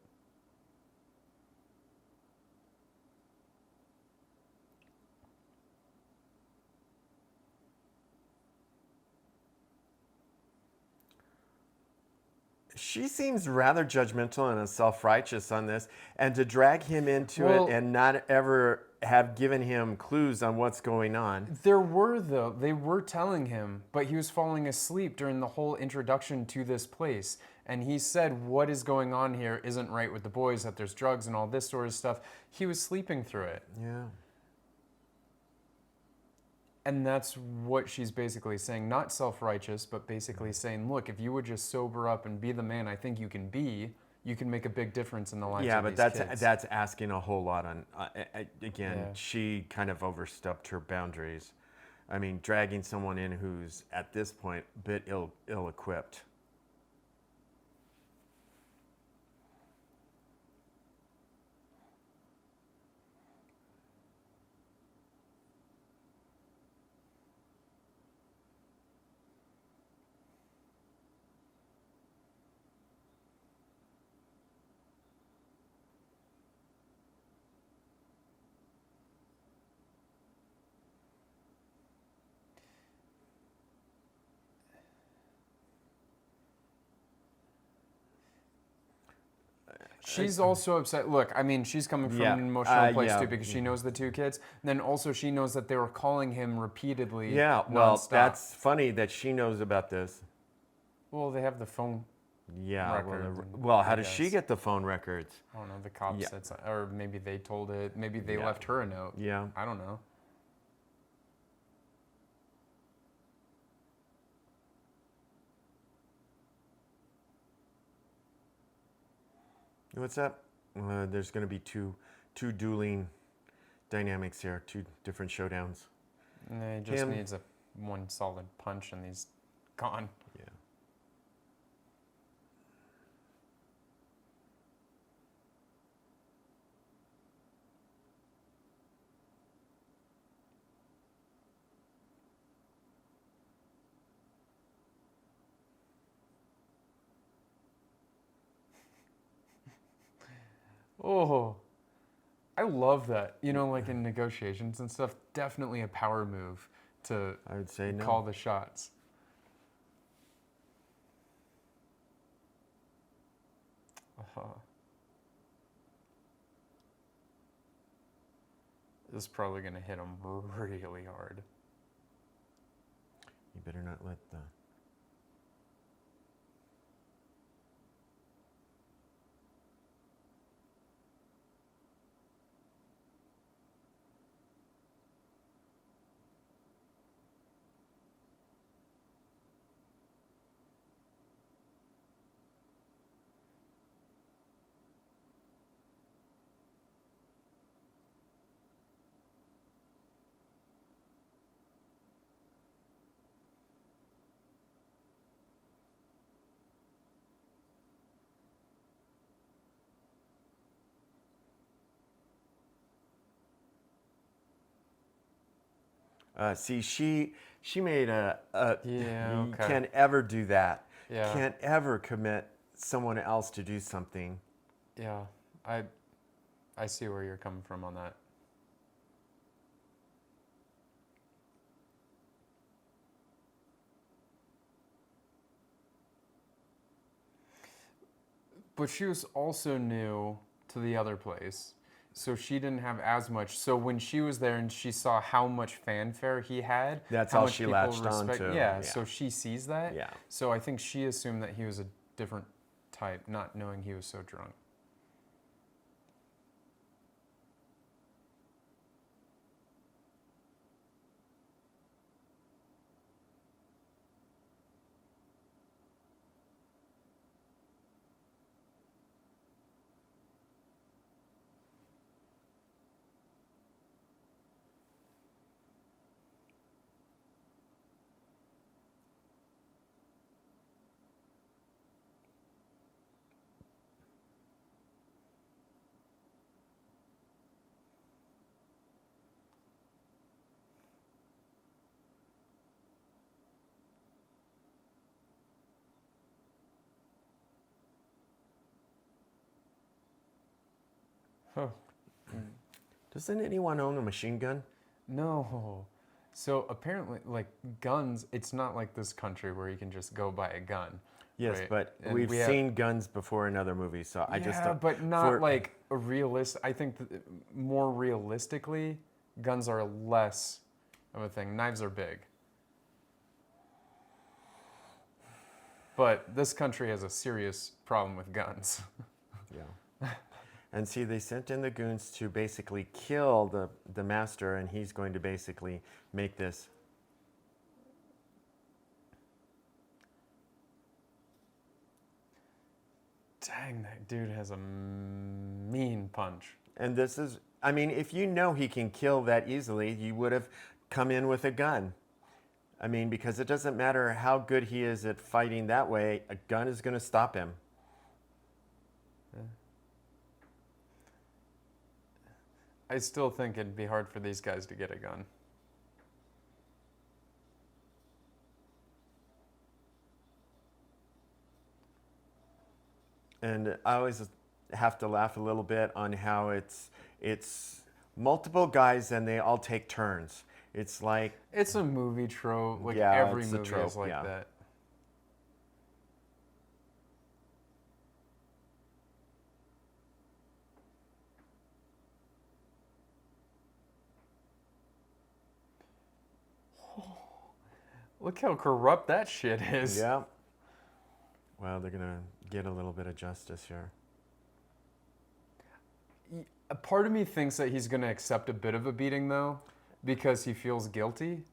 She seems rather judgmental and self-righteous on this, and to drag him into Well- it and not ever have given him clues on what's going on. There were, though, they were telling him, but he was falling asleep during the whole introduction to this place. And he said, what is going on here isn't right with the boys, that there's drugs and all this sort of stuff. He was sleeping through it. Yeah. And that's what she's basically saying. Not self-righteous, but basically saying, look, if you would just sober up and be the man I think you can be, you can make a big difference in the lives Yeah, of but these kids. that's asking a whole lot on. Again, Yeah. she kind of overstepped her boundaries. I mean, dragging someone in who's at this point a bit ill-equipped. She's also upset. Look, I mean, she's coming from Yeah. an emotional place Yeah. too because she knows the two kids. And then also she knows that they were calling him repeatedly. Yeah, well, nonstop. that's funny that she knows about this. Well, they have the phone. Yeah, Records, how I does she guess. get the phone records? I don't know. The cops Yeah. said something, or maybe they told it. Maybe they Yeah. left her a note. Yeah. I don't know. What's up? There's going to be two dueling dynamics here, two different showdowns. And he just Him- needs one solid punch, and he's gone. Yeah. Oh, I love that. You know, like in negotiations and stuff, definitely a power move to I would say no. call the shots. This is probably going to hit him really hard. You better not let the... see, she made a Yeah, you okay. can't ever do that. Yeah. Can't ever commit someone else to do something. Yeah, I see where you're coming from on that. But she was also new to the other place, so she didn't have as much. So when she was there and she saw how much fanfare he had, That's how all much she people latched on respect- to. Yeah, Yeah. so she sees that. Yeah. So I think she assumed that he was a different type, not knowing he was so drunk. Oh. Doesn't anyone own a machine gun? No. So apparently, like guns, it's not like this country where you can just go buy a gun. Yes, right? but And we've we have- seen guns before in other movies, so I just Yeah, don't... but not for- like a realist. I think that more realistically, guns are less of a thing. Knives are big. But this country has a serious problem with guns. Yeah. And see, they sent in the goons to basically kill the master, and he's going to basically make this. Dang, that dude has a mean punch. And this is, I mean, if you know he can kill that easily, you would have come in with a gun. I mean, because it doesn't matter how good he is at fighting that way, a gun is going to stop him. I still think it'd be hard for these guys to get a gun. And I always have to laugh a little bit on how it's multiple guys and they all take turns. It's like, It's a movie trope. Like Yeah, every it's a movie trope, is like yeah. that. Look how corrupt that shit is. Yeah. Well, they're gonna get a little bit of justice here. A part of me thinks that he's going to accept a bit of a beating, though, because he feels guilty.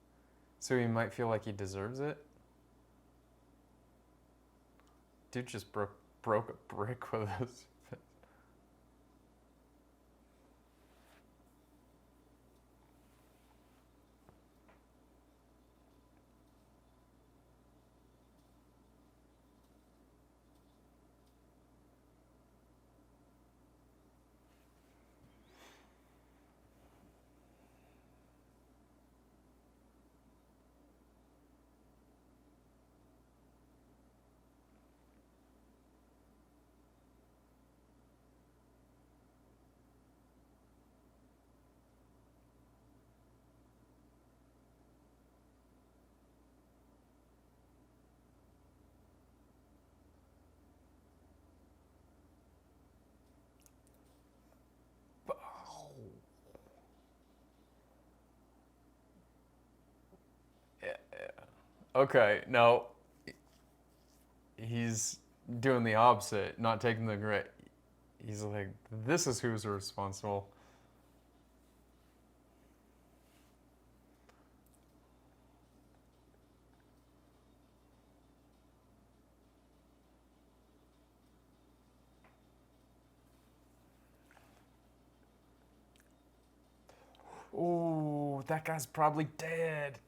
So he might feel like he deserves it. Dude just broke a brick with his... Okay, no. He's doing the opposite, not taking the grit. He's like, this is who's responsible. Ooh, that guy's probably dead.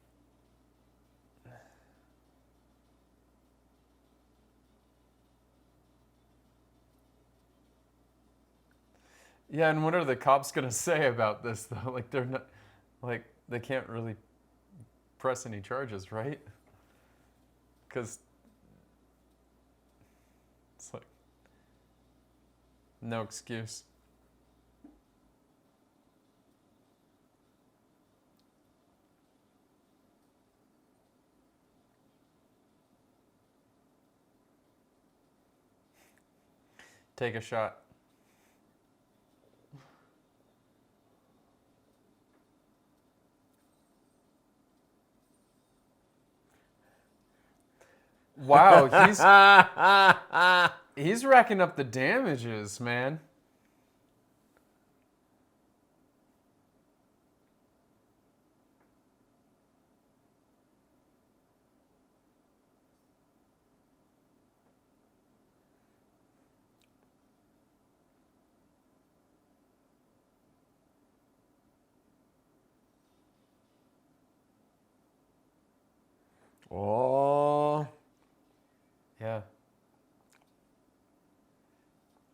Yeah, and what are the cops gonna say about this though? Like they're not, like they can't really press any charges, right? Because it's like no excuse. Take a shot. Wow, he's racking up the damages, man. Oh. Yeah.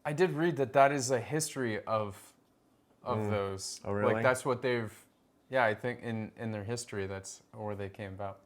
I did read that is a history of those. Oh, really? Like that's what they've. Yeah, I think in their history that's where they came about.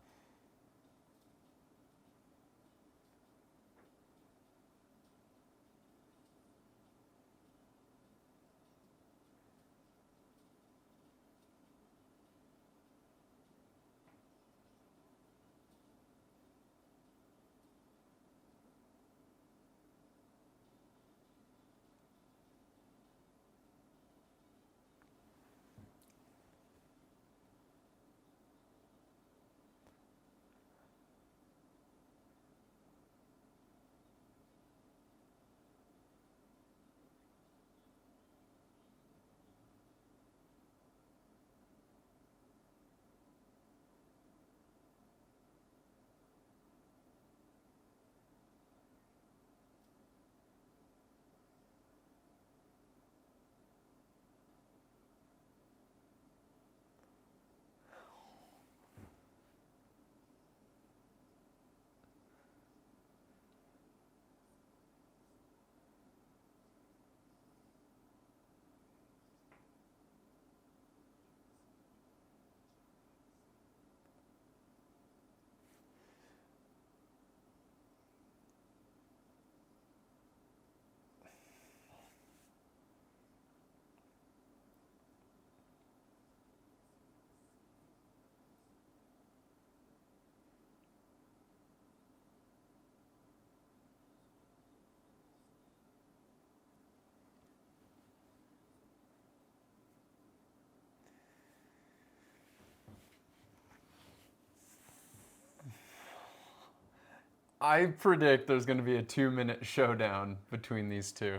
I predict there's going to be a 2-minute showdown between these two.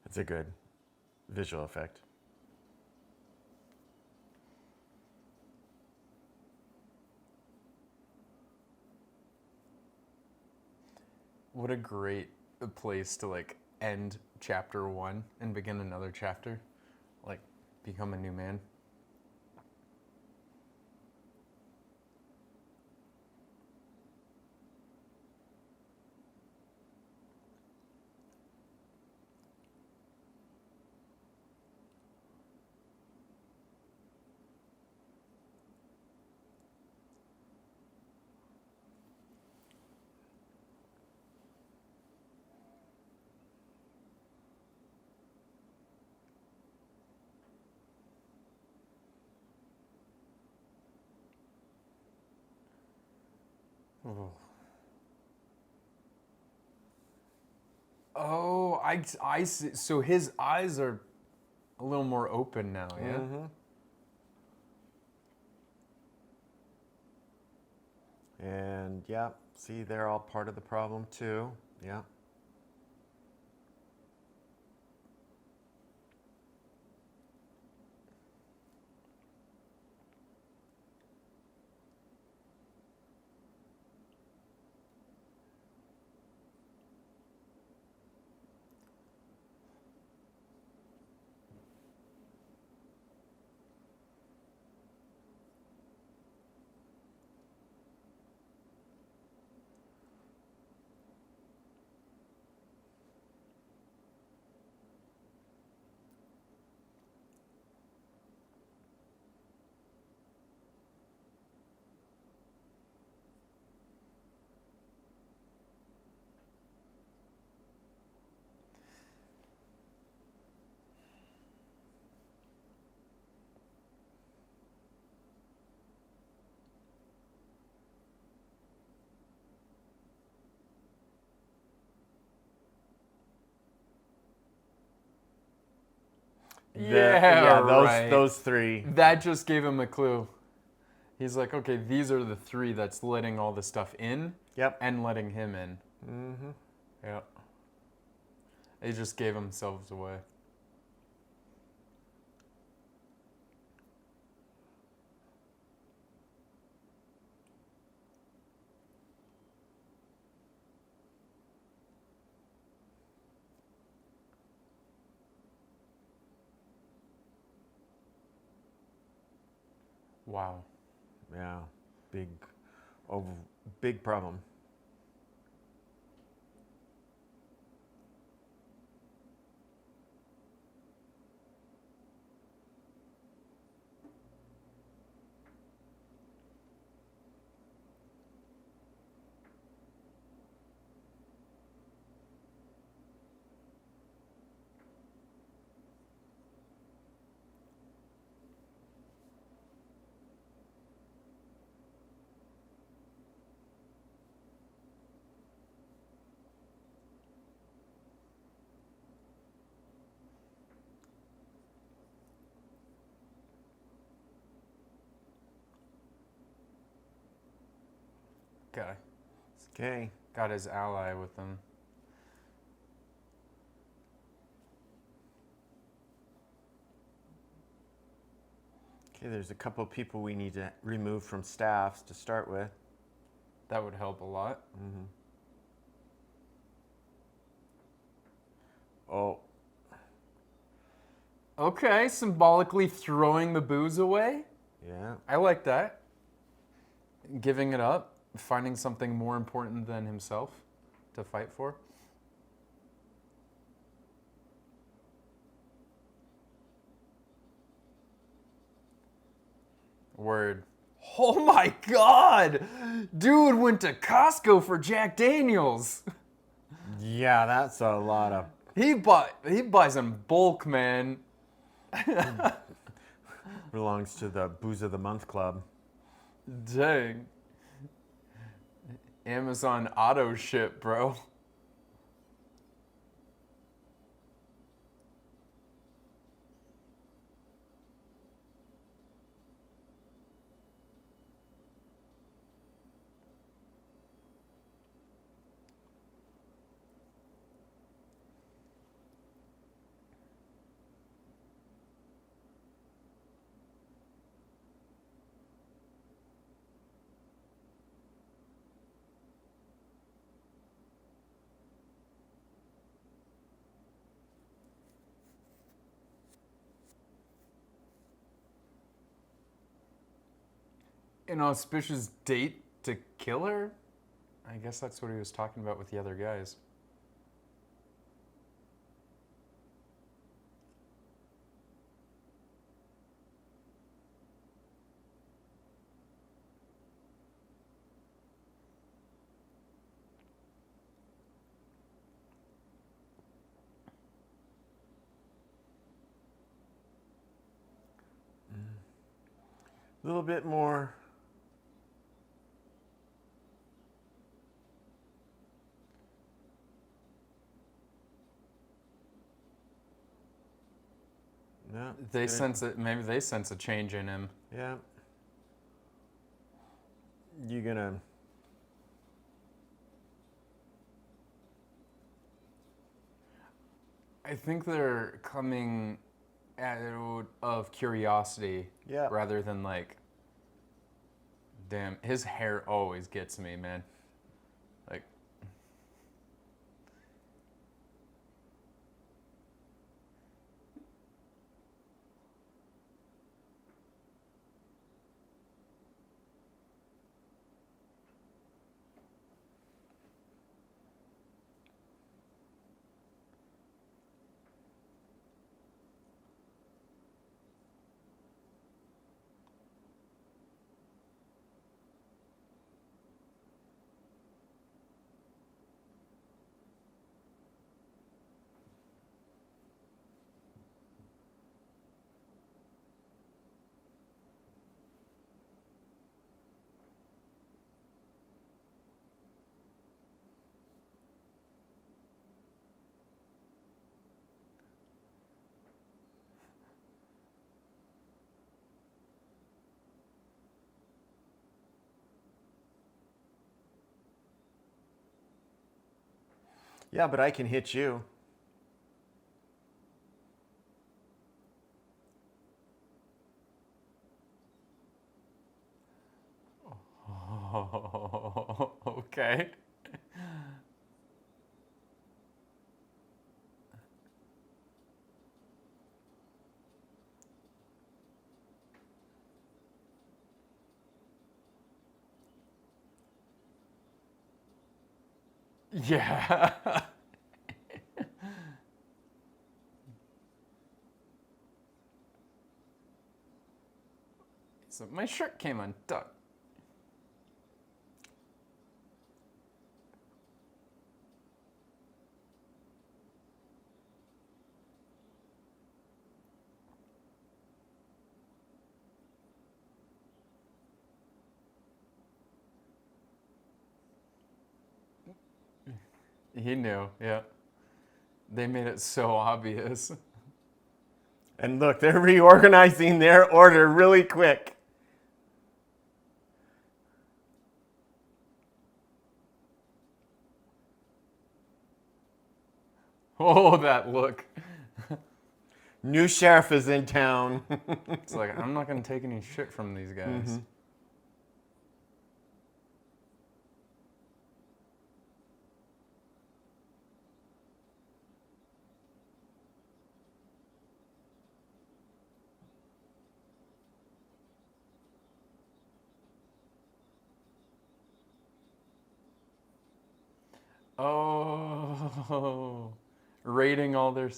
It's a good visual effect. What a great place to like end chapter 1 and begin another chapter. Like become a new man. Oh, I see. So his eyes are a little more open now, yeah? Mm-hmm. And yeah, see, they're all part of the problem too. Yeah. Right. Those three. That just gave him a clue. He's like, okay, these are the 3 that's letting all the stuff in. Yep. And letting him in. Mm-hmm. Yep. They just gave themselves away. Wow. Yeah. Big problem. Okay. Okay. Got his ally with him. Okay, there's a couple of people we need to remove from staffs to start with. That would help a lot. Mm-hmm. Oh. Okay, symbolically throwing the booze away. Yeah. I like that. Giving it up, finding something more important than himself to fight for. Word. Oh my God! Dude went to Costco for Jack Daniels. Yeah, that's a lot of. He buys in bulk, man. Belongs to the Booze of the Month Club. Dang. Amazon auto ship, bro. an auspicious date to kill her? I guess that's what he was talking about with the other guys. A little bit more. No, They good. sense it. Maybe they sense a change in him. Yeah. You gonna? I think they're coming out of curiosity Yeah. rather than like, damn, his hair always gets me, man. Like, Yeah, but I can hit you. oh, okay. Yeah. So my shirt came undone. He knew, yeah. They made it so obvious. And look, they're reorganizing their order really quick. Oh, that look. New sheriff is in town. It's like, I'm not going to take any shit from these guys. Oh, raiding all their.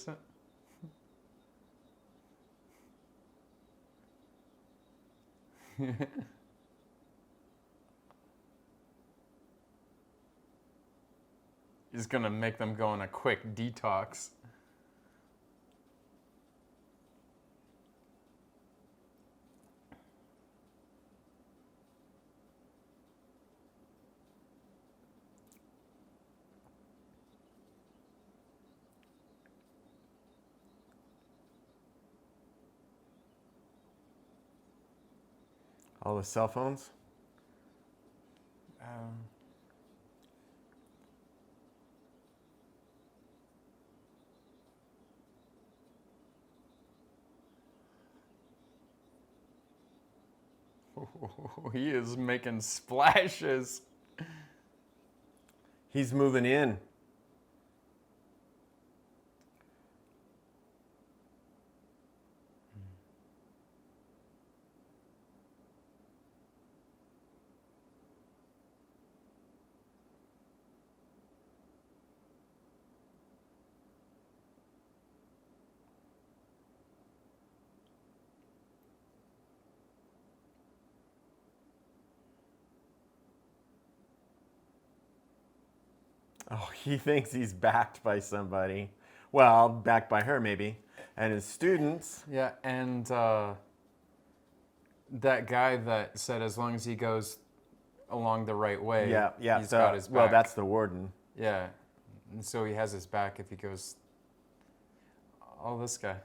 He's gonna make them go on a quick detox. All the cell phones? He is making splashes. He's moving in. Oh, he thinks he's backed by somebody. Well, backed by her maybe, and his students. Yeah, and that guy that said as long as he goes along the right way, Yeah. he's got his back. Well, that's the warden. Yeah, and so he has his back if he goes. Oh, this guy.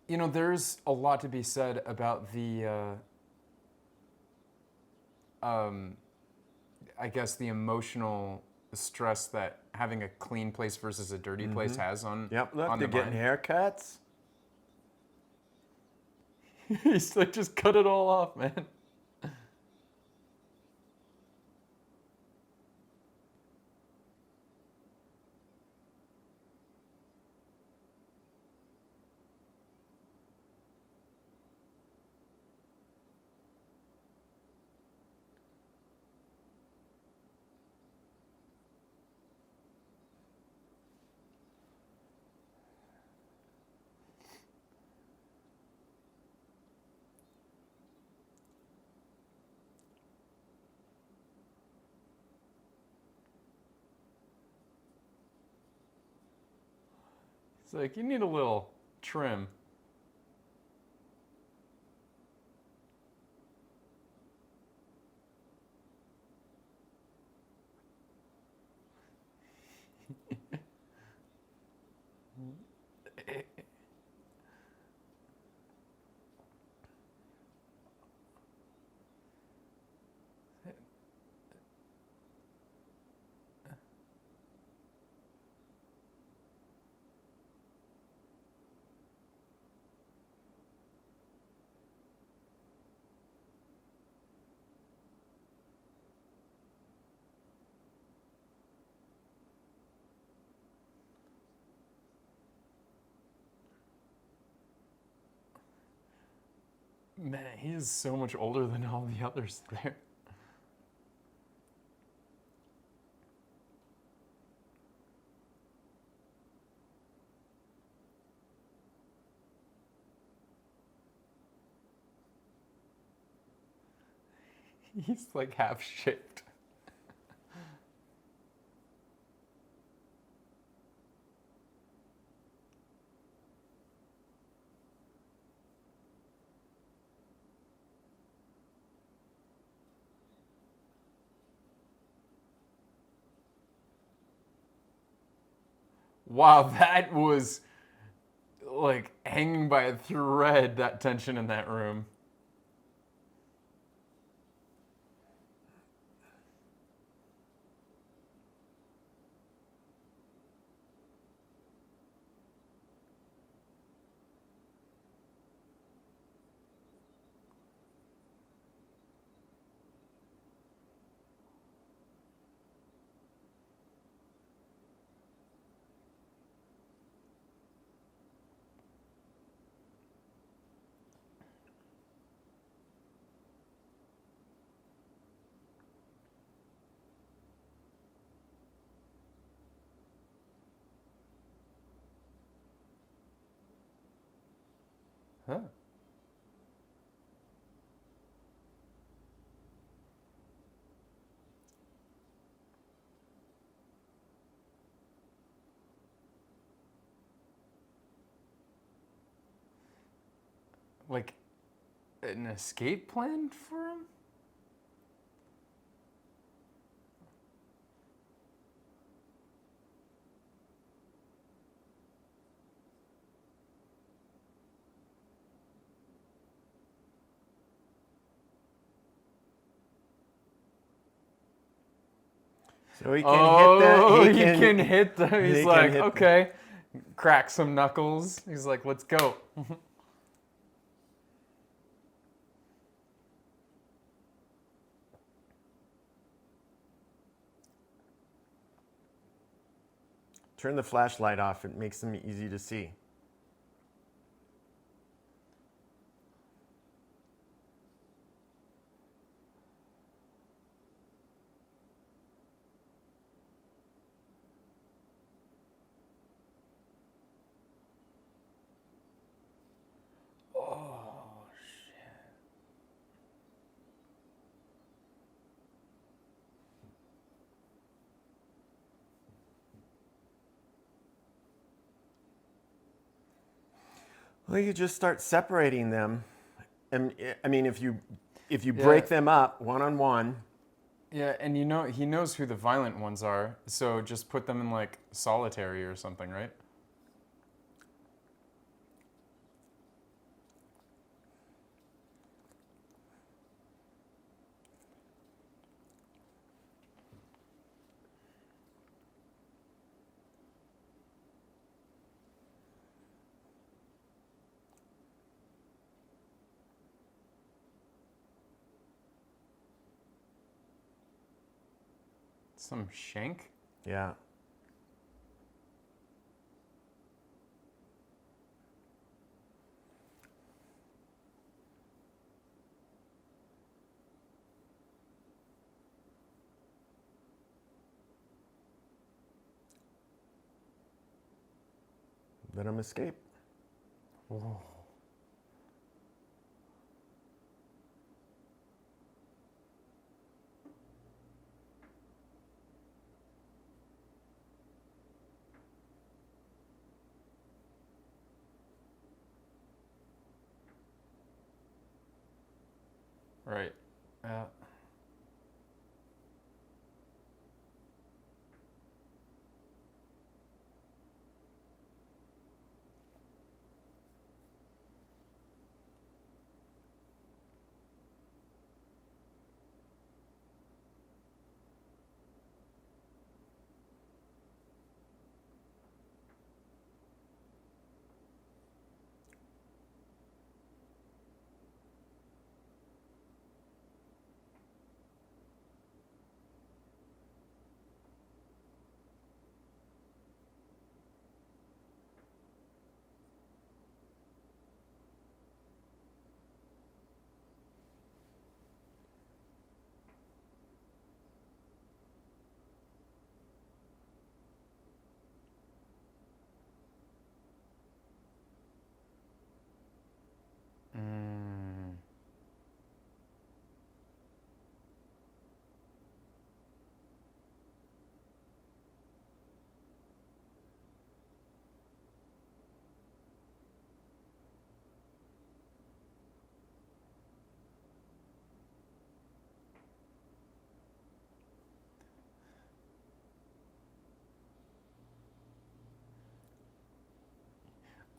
You know, there's a lot to be said about the, I guess, the emotional stress that having a clean place versus a dirty place has on. Yep. Look, on they're the getting mind. haircuts. He's like, just cut it all off, man. It's like, you need a little trim. Man, he is so much older than all the others there. He's like half shaped. Wow, that was like hanging by a thread, that tension in that room. Huh. Like an escape plan for him? So he can hit the. He can hit the. He's he can like, hit the- okay, crack some knuckles. He's like, let's go. Turn the flashlight off. It makes them easy to see. Oh shit. Well, you just start separating them. And I mean, if you Yeah. break them up one on one, Yeah, and he knows who the violent ones are, so just put them in like solitary or something, right? Some shank? yeah. Let them escape. Whoa. Right. Mm.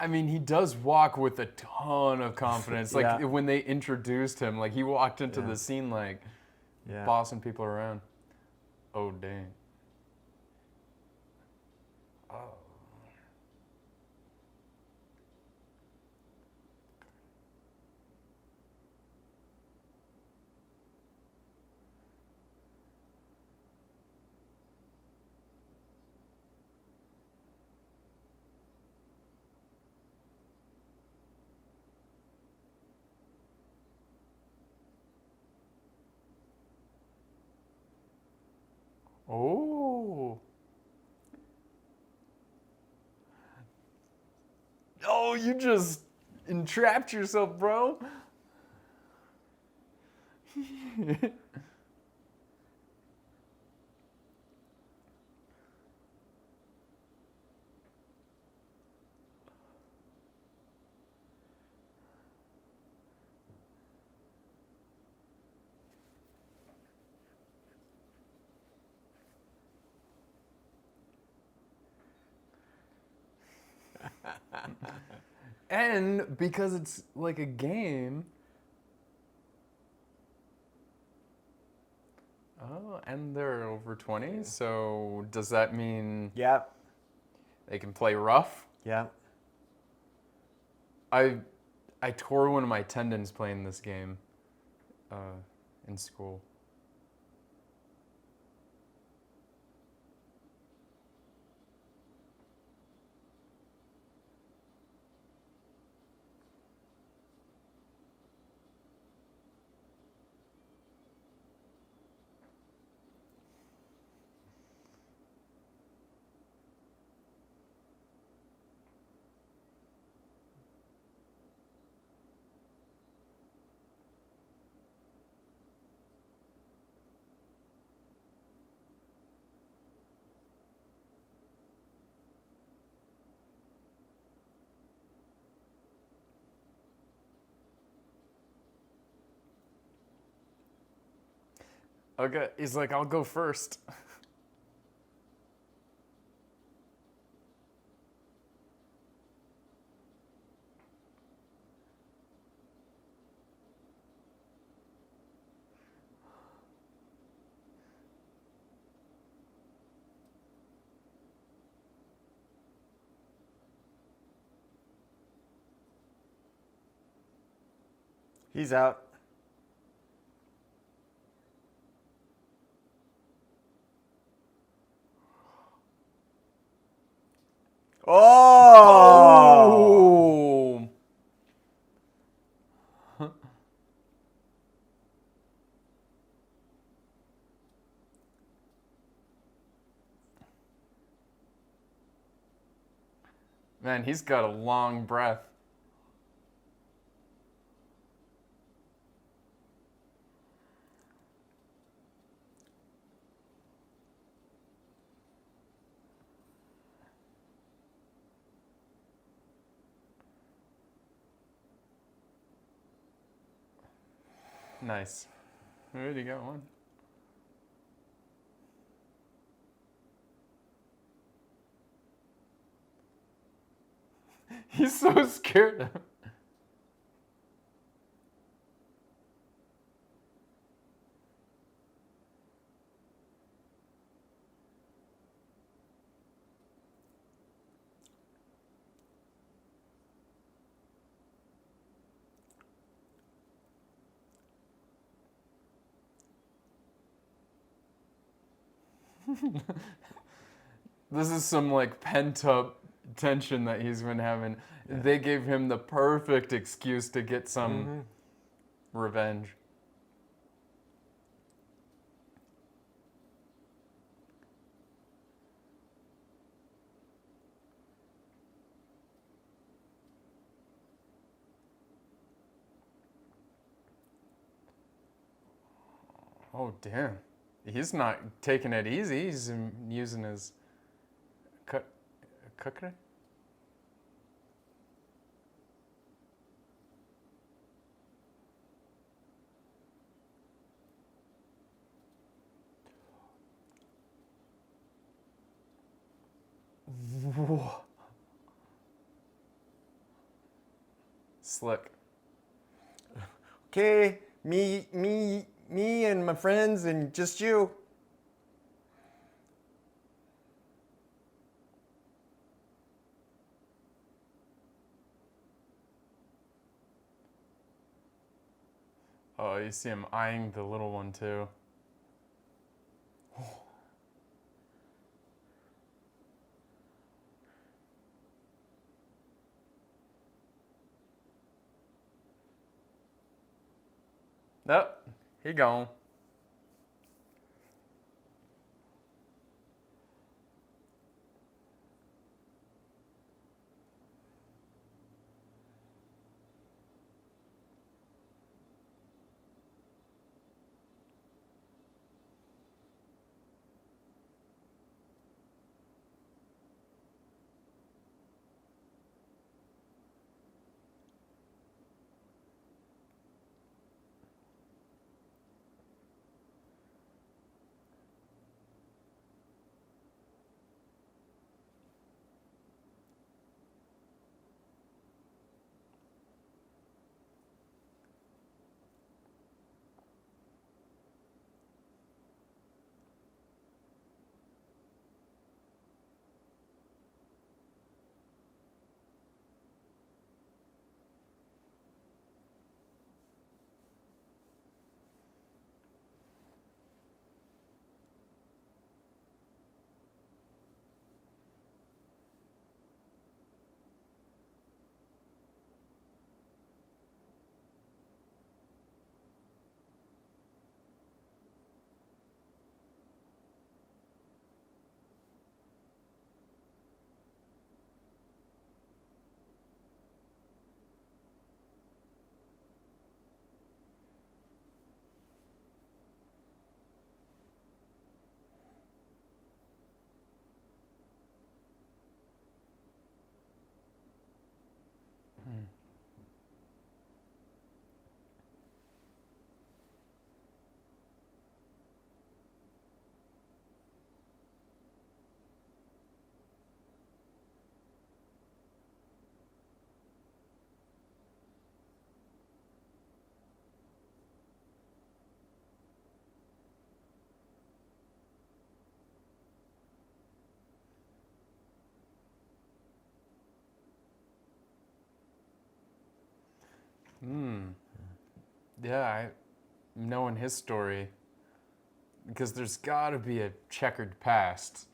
I mean, he does walk with a ton of confidence. Like Yeah. when they introduced him, like he walked into Yeah. the scene like Yeah. bossing people around. Oh dang. Oh. Oh. Oh, you just entrapped yourself, bro. And because it's like a game. Oh, and they're over 20, so does that mean Yeah. they can play rough? Yeah. I I tore one of my tendons playing this game uh, in school. Okay, he's like, I'll go first. He's out. Oh! Oh! Man, he's got a long breath. Nice. Already got one. He's so scared of him. This is some like pent up tension that he's been having. Yeah. They gave him the perfect excuse to get some revenge. Oh, damn. He's not taking it easy. He's using his kukre. Slick. Okay, me and my friends and just you. Oh, you see him eyeing the little one too. Nope, he gone. Yeah, knowing his story, because there's got to be a checkered past.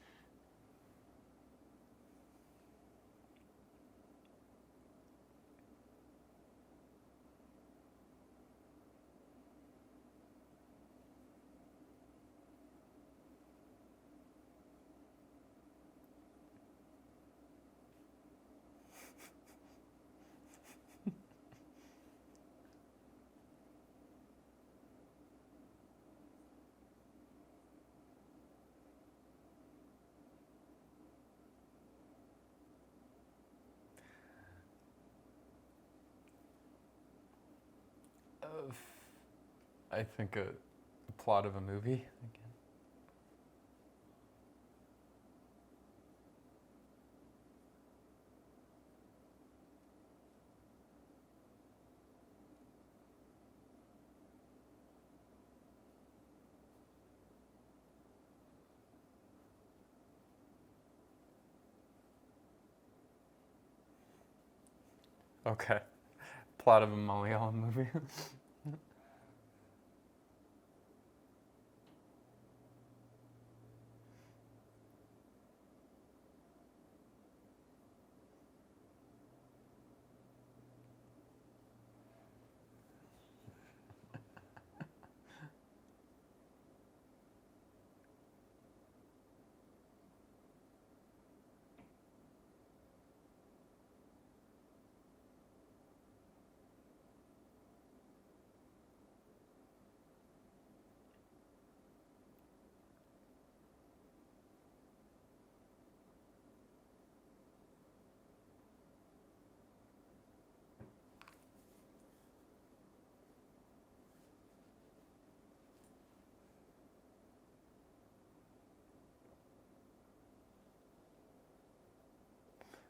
I think a plot of a movie again. Okay. Plot of a Malayalam movie.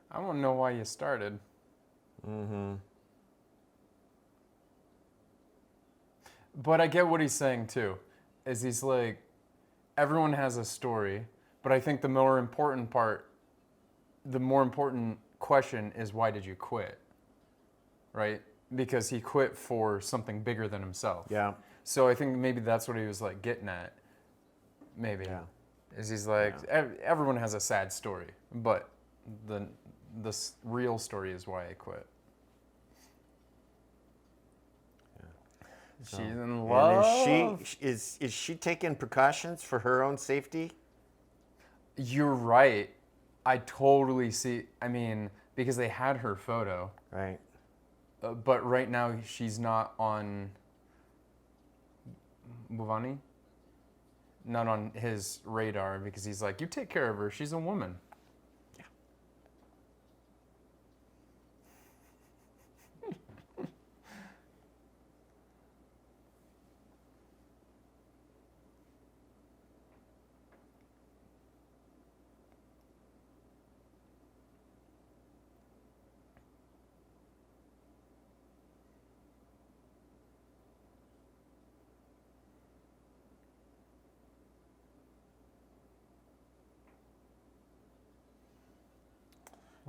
I don't know why you started. But I get what he's saying too. Is he's like, everyone has a story, but I think the more important question is, why did you quit? Right? Because he quit for something bigger than himself. Yeah. So I think maybe that's what he was like getting at. Maybe. Yeah. Is he's like, everyone has a sad story, but the real story is why I quit. She's in love. And is she taking precautions for her own safety? You're right. I totally see. I mean, because they had her photo. Right. But right now she's not on Bhuvani. Not on his radar, because he's like, you take care of her. She's a woman.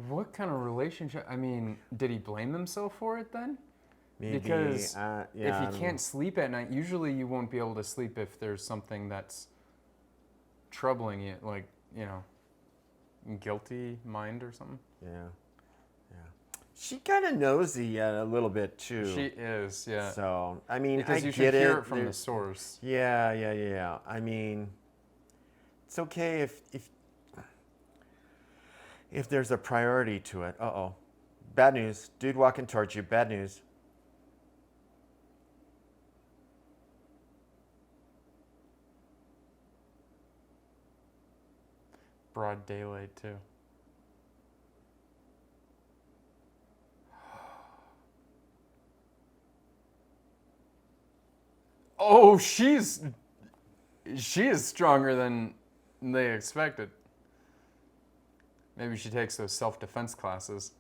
What kind of relationship? I mean, did he blame himself for it then? Maybe, Because yeah, if you can't sleep at night, usually you won't be able to sleep if there's something that's troubling you, like, guilty mind or something. Yeah. She kind of nosy a little bit too. She is, yeah. So I mean, because I you get should hear it. it from the source. Yeah. I mean, it's okay if there's a priority to it. Uh-oh. Bad news. Dude walking towards you. Bad news. Broad daylight too. Oh, she is stronger than they expected. Maybe she takes those self-defense classes.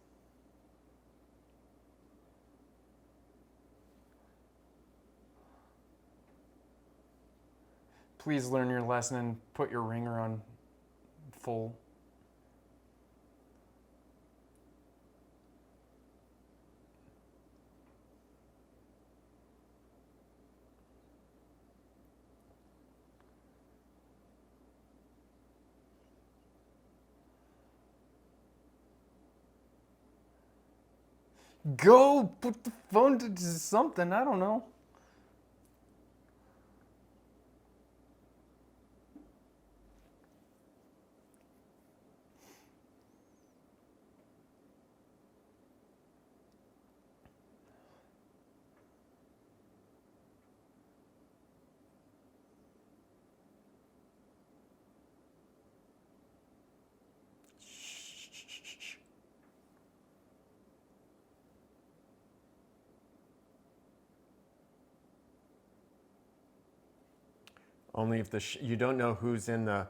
Please learn your lesson and put your ringer on full. Go put the phone to something. I don't know. Only if you don't know who's in the.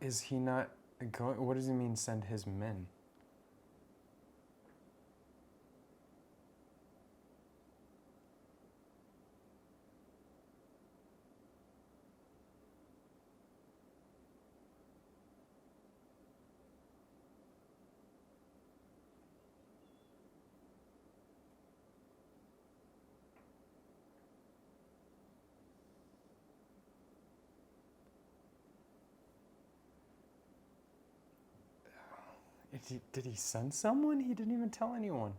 Is he not going? What does he mean, send his men? Did he send someone? He didn't even tell anyone.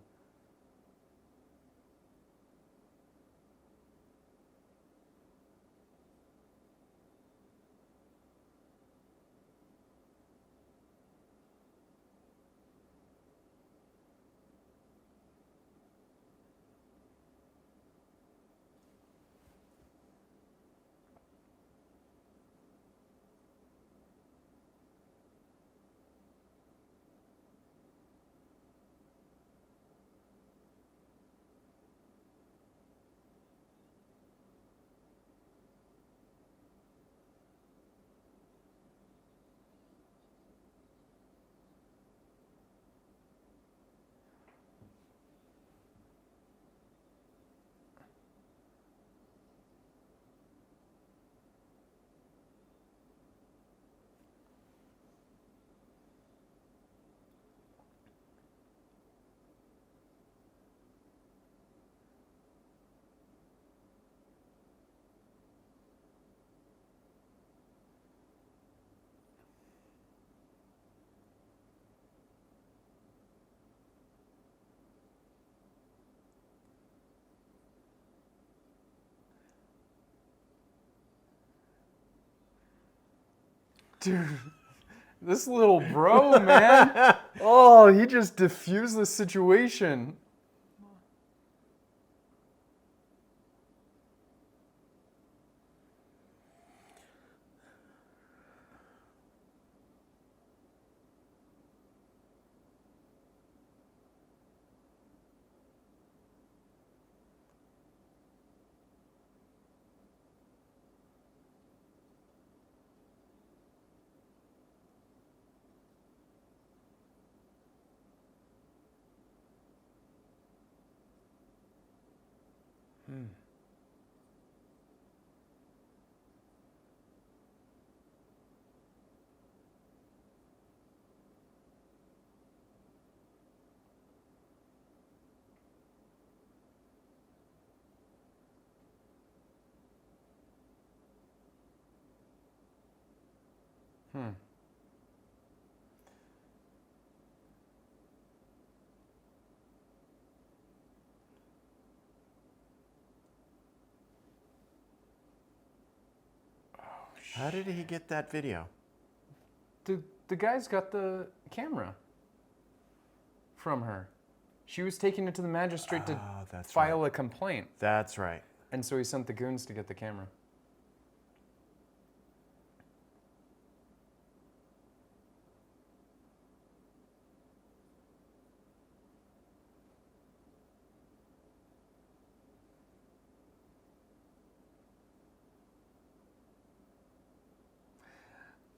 Dude, this little bro, man. Oh, he just diffused the situation. How did he get that video? The guys got the camera from her. She was taking it to the magistrate to file a complaint. That's right. And so he sent the goons to get the camera.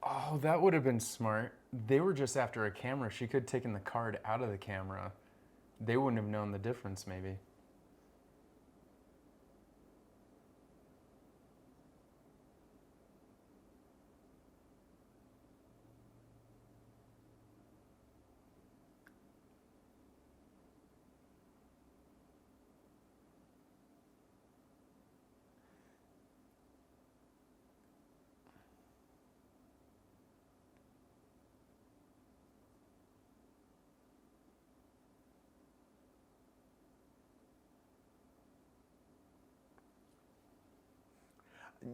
Oh, that would have been smart. They were just after a camera. She could have taken the card out of the camera. They wouldn't have known the difference, maybe.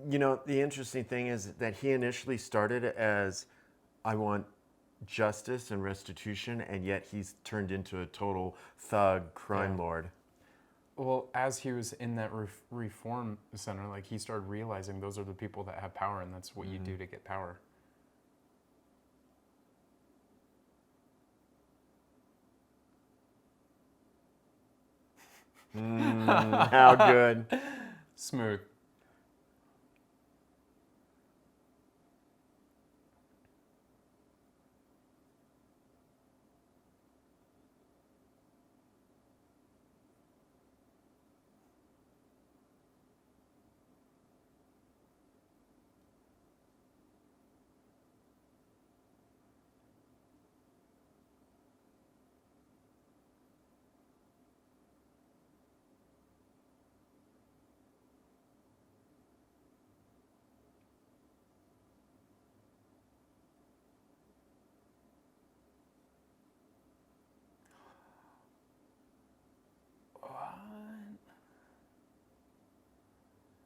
You know, the interesting thing is that he initially started as, I want justice and restitution, and yet he's turned into a total thug crime lord. Well, as he was in that reform center, like he started realizing those are the people that have power, and that's what you do to get power. How good. Smooth.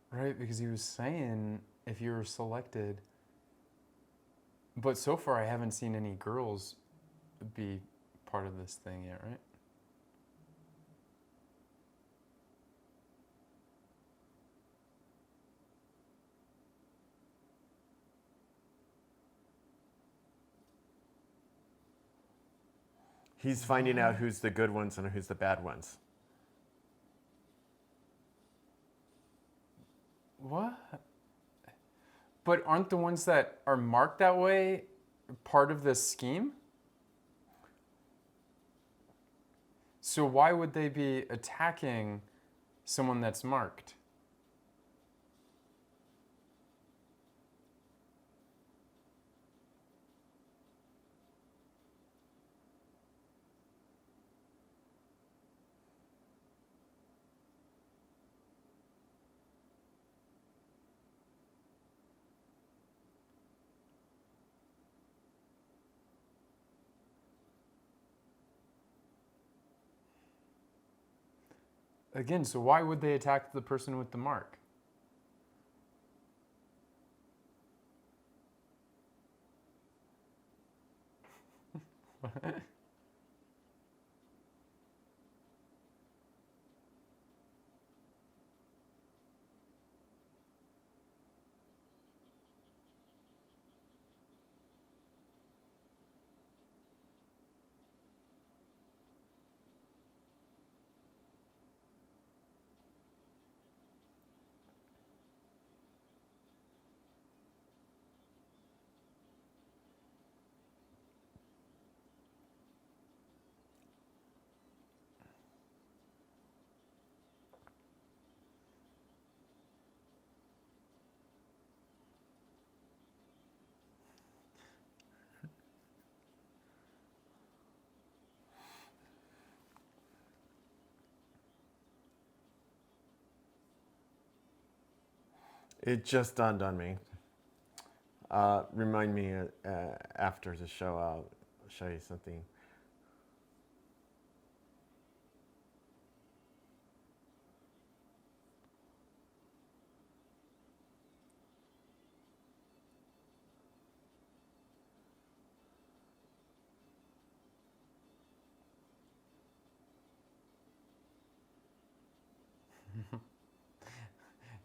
Right, because he was saying if you were selected, but so far I haven't seen any girls be part of this thing yet, right? He's finding out who's the good ones and who's the bad ones. What? But aren't the ones that are marked that way part of this scheme? So why would they be attacking someone that's marked? Again, so why would they attack the person with the mark? It just dawned on me. Remind me after the show, I'll show you something.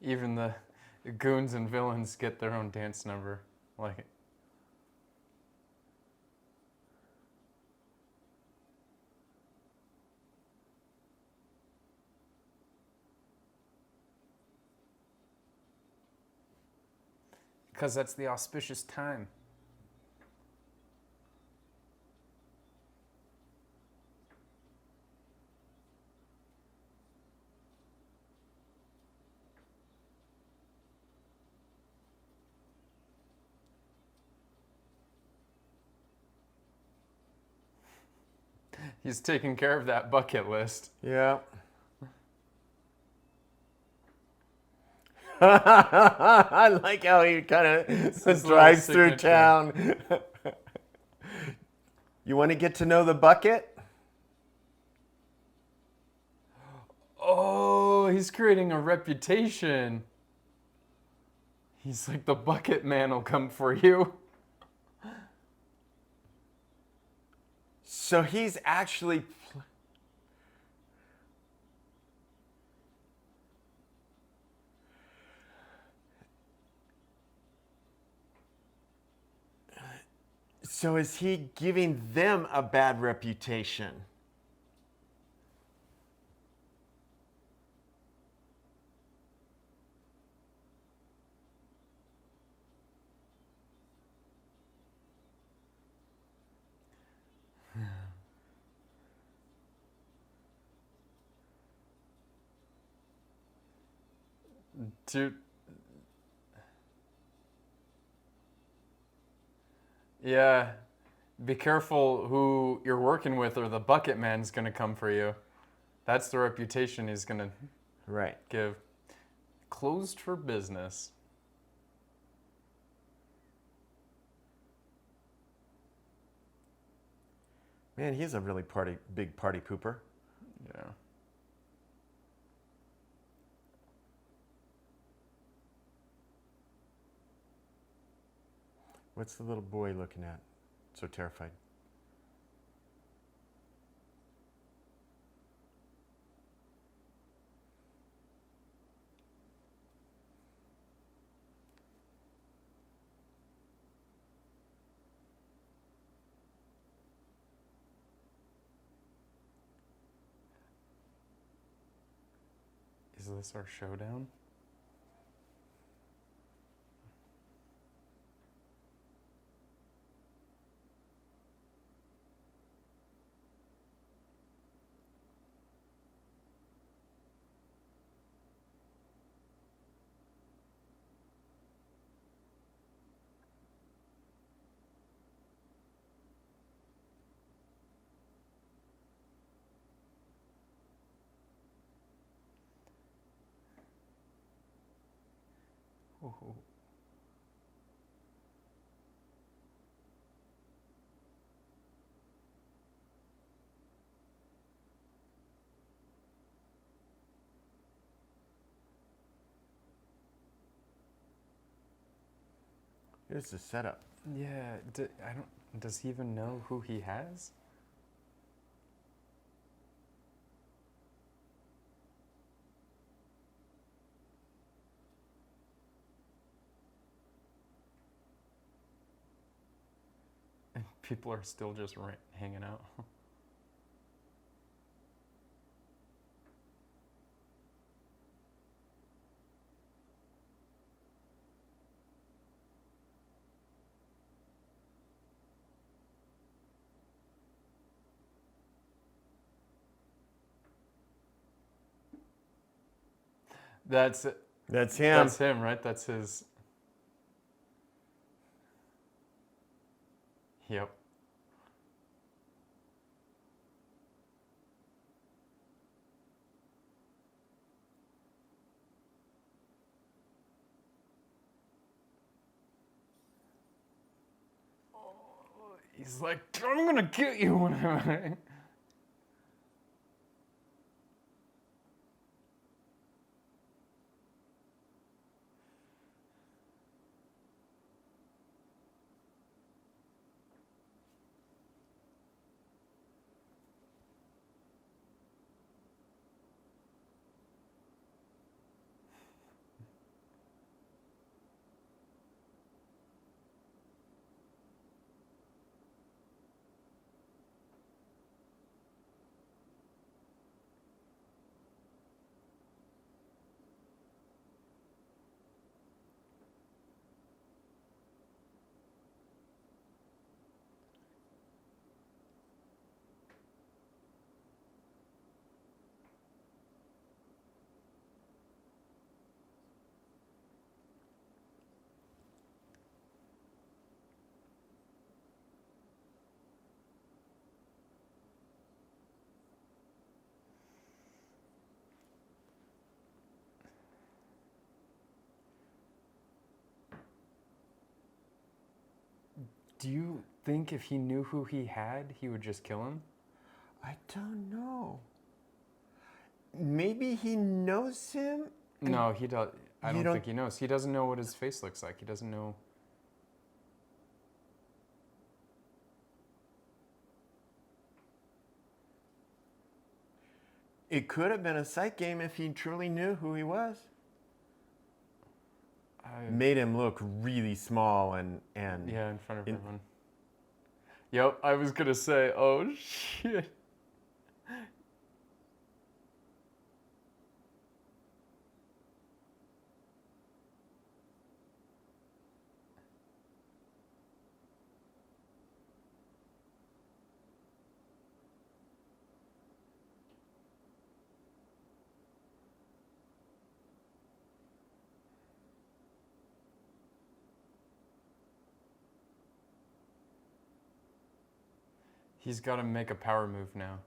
Even the goons and villains get their own dance number. Like, because that's the auspicious time. He's taking care of that bucket list. Yeah. I like how he kind of drives through town. You want to get to know the bucket? Oh, he's creating a reputation. He's like, the bucket man will come for you. So he's actually... So is he giving them a bad reputation? Dude. Yeah. Be careful who you're working with, or the bucket man's going to come for you. That's the reputation he's going to give. Closed for business. Man, he's a really big party pooper. Yeah. What's the little boy looking at? So terrified. Is this our showdown? Oh. Here's the setup. Yeah, I don't. Does he even know who he has? And people are still just hanging out. That's him. That's him, right? That's his. Yep. He's like, I'm gonna get you when I. Do you think if he knew who he had, he would just kill him? I don't know. Maybe he knows him. No, he does. I You don't think he knows. He doesn't know what his face looks like. He doesn't know. It could have been a sight game if he truly knew who he was. Made him look really small and Yeah, in front of everyone. Yep, I was gonna say, oh shit. He's got to make a power move now.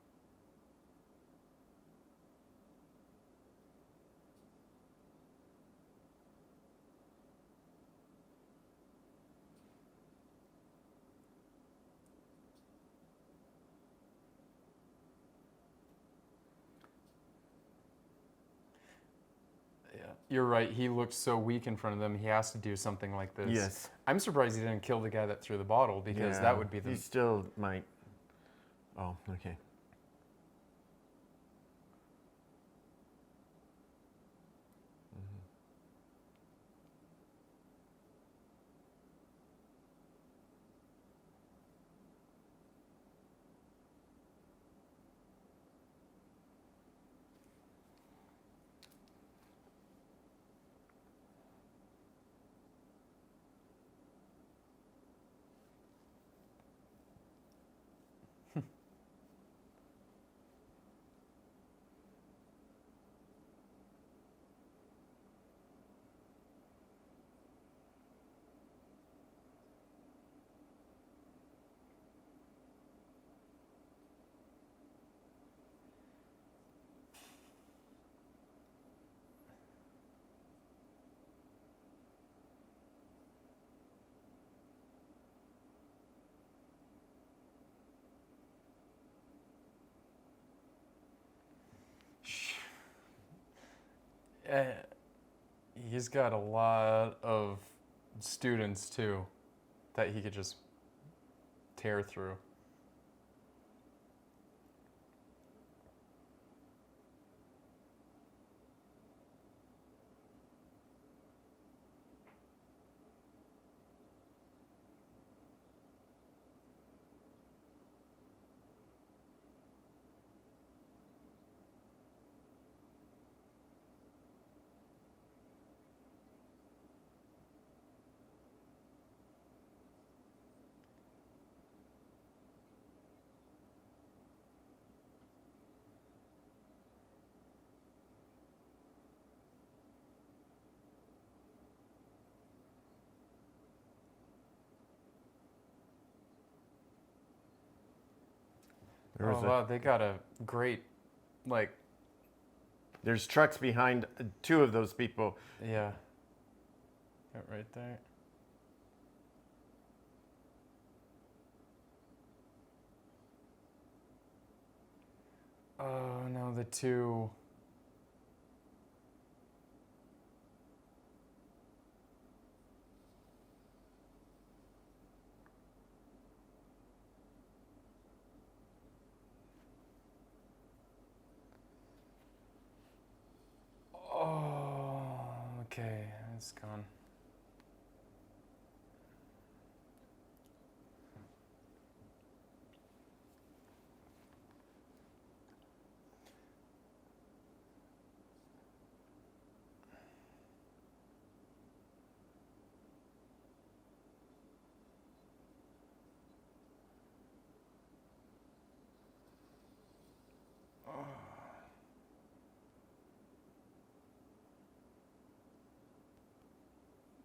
Yeah, you're right. He looks so weak in front of them. He has to do something like this. Yes. I'm surprised he didn't kill the guy that threw the bottle because that would be the. He still might. Oh, okay. He's got a lot of students too that he could just tear through. Wow, they got a great, like. There's trucks behind two of those people. Yeah. Right there. Oh no, the two. Oh, okay, it's gone.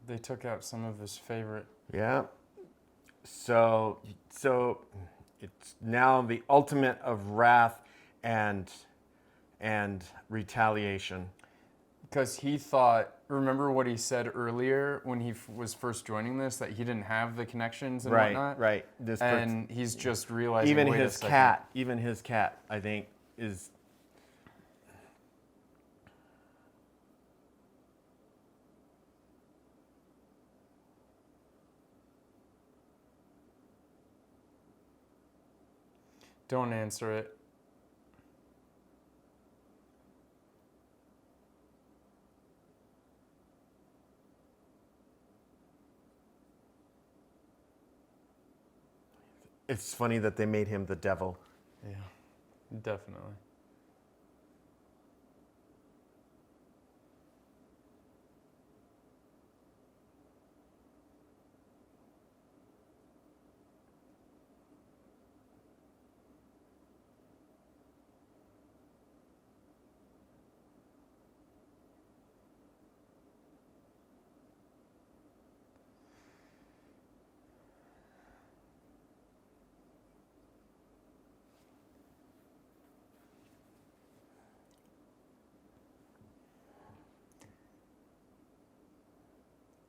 They took out some of his favorite. Yeah. So it's now the ultimate of wrath and retaliation. Because he thought remember what he said earlier when he was first joining this, that he didn't have the connections and Right, whatnot. right. And he's just realizing, even wait his a second. even his cat, I think, is. Don't answer it. It's funny that they made him the devil. Yeah, definitely.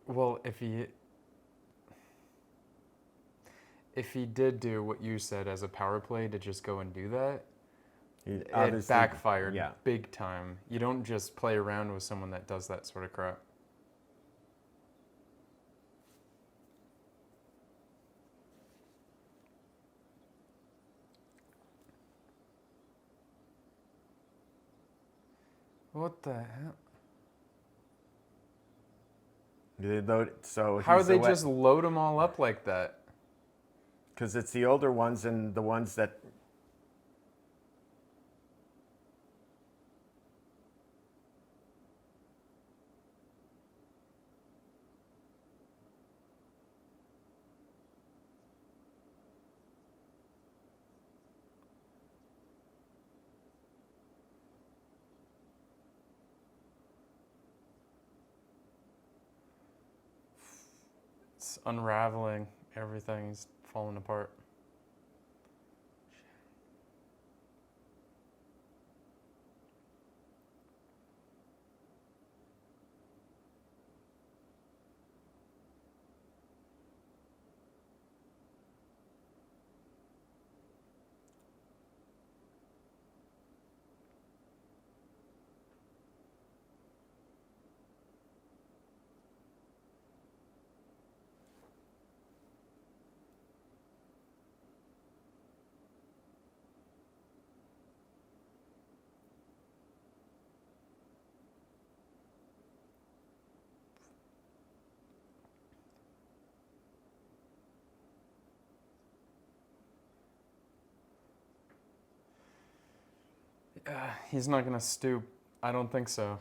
Well, if he did do what you said as a power play to just go and do that, it backfired big time. You don't just play around with someone that does that sort of crap. What the hell? So how do they just load them all up like that? Because it's the older ones and the ones that. It's unraveling. Everything's falling apart. He's not going to stoop. I don't think so.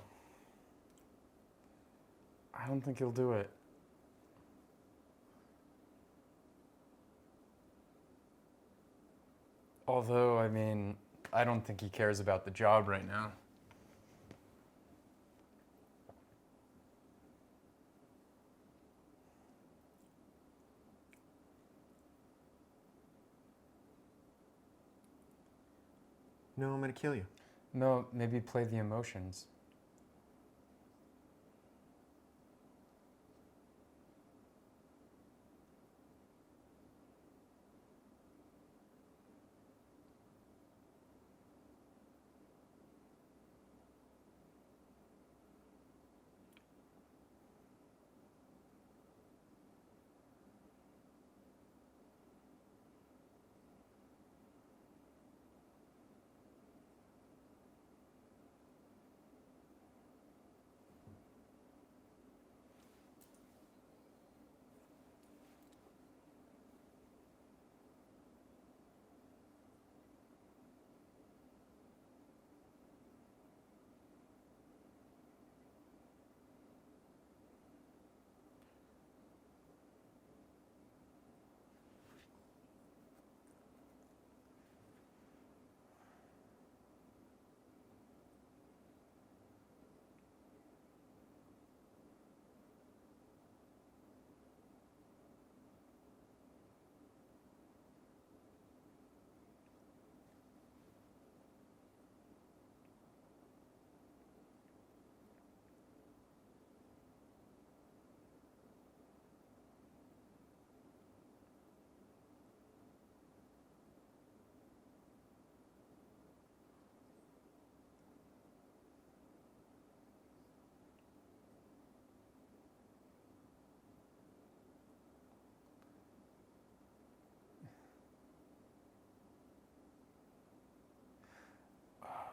I don't think he'll do it. Although, I mean, I don't think he cares about the job right now. No, I'm going to kill you. No, maybe play the emotions.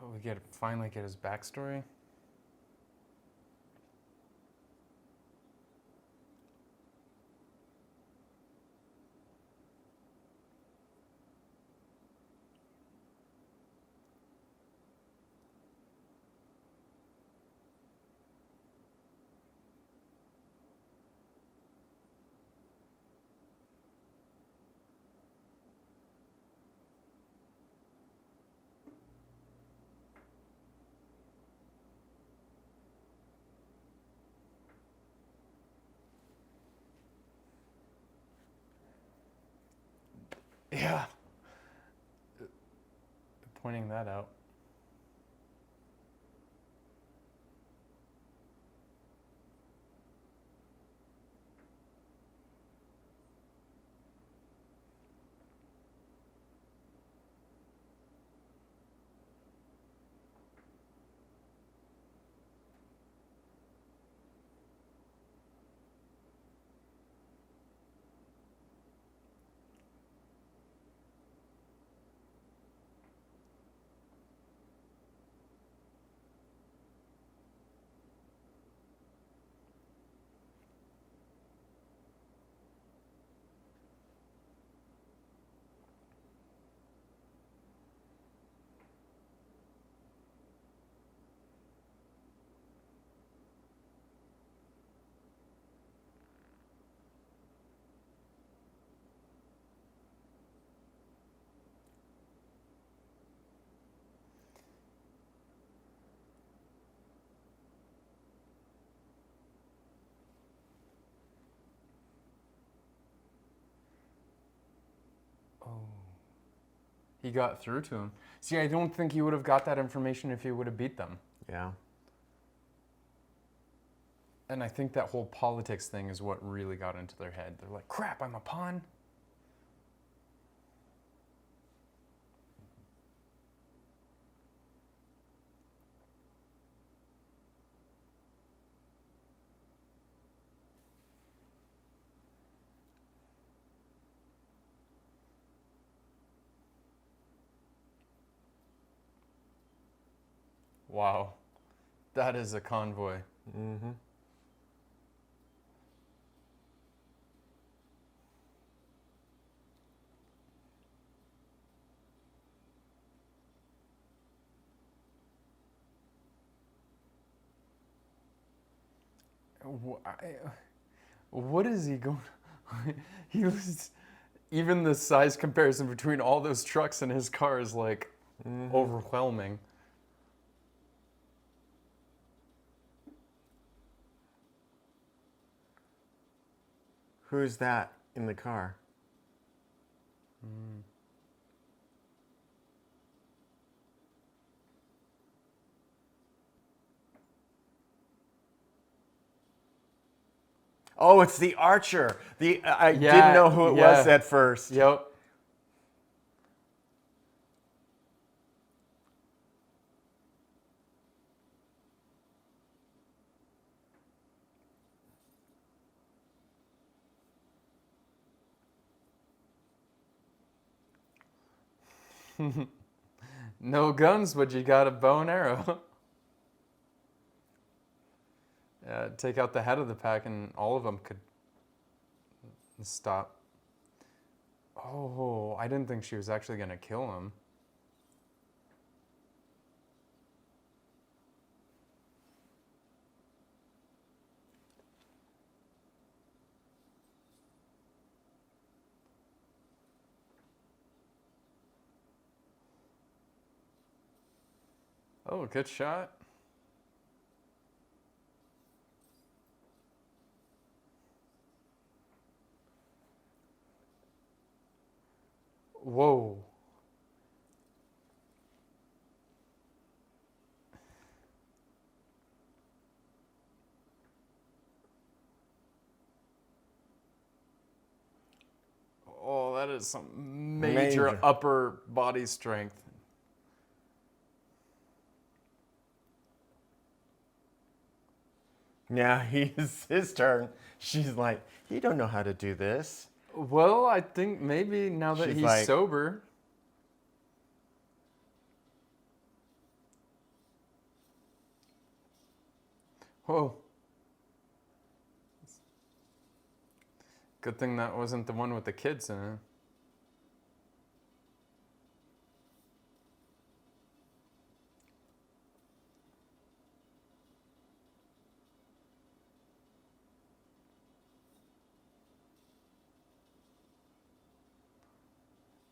We finally get his backstory. Yeah. Pointing that out. Oh. He got through to him. See, I don't think he would have got that information if he would have beat them. Yeah. And I think that whole politics thing is what really got into their head. They're like, crap, I'm a pawn. Wow. That is a convoy. Mm-hmm. What is he going? He was even the size comparison between all those trucks and his car is like overwhelming. Who's that in the car? Oh, it's the archer. I didn't know who it was at first. Yep. No guns, but you got a bow and arrow. Take out the head of the pack and all of them could stop. Oh, I didn't think she was actually going to kill him. Oh, good shot. Whoa. Oh, that is some major upper body strength. Yeah, his turn. She's like, you don't know how to do this. Well, I think maybe now that he's sober. Whoa. Good thing that wasn't the one with the kids in it.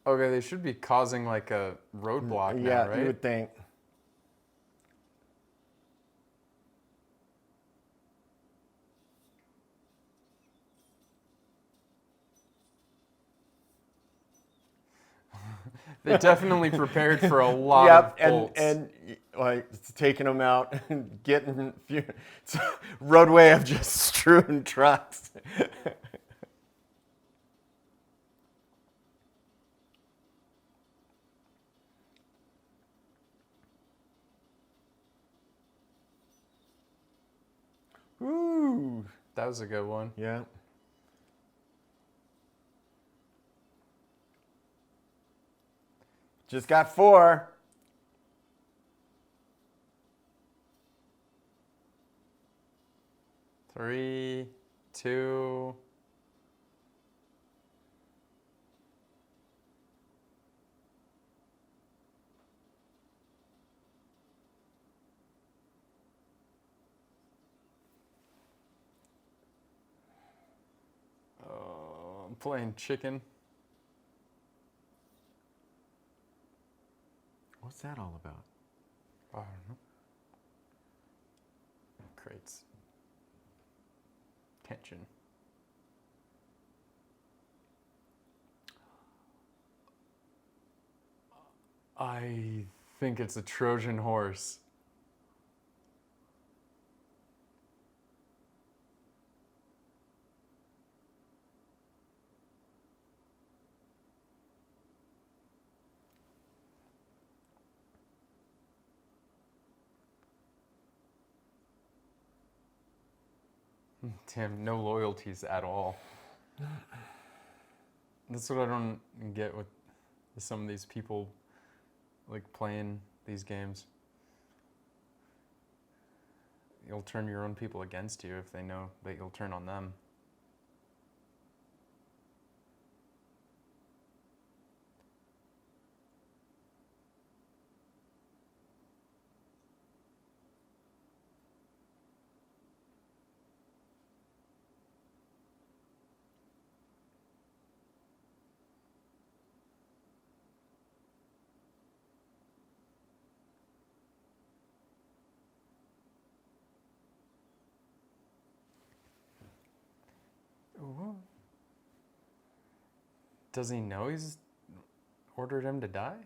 Okay, they should be causing like a roadblock now, Yeah, right? you would think. They definitely prepared for a lot of bolts. and like it's taking them out and getting it's a roadway of just strewn trucks. Ooh, That was a good one. yeah. Just got 4. Three, two. I'm playing chicken. What's that all about? I don't know. Creates tension. I think it's a Trojan horse. Damn, no loyalties at all. That's what I don't get with some of these people like playing these games. You'll turn your own people against you if they know that you'll turn on them. Ooh. Does he know he's ordered him to die?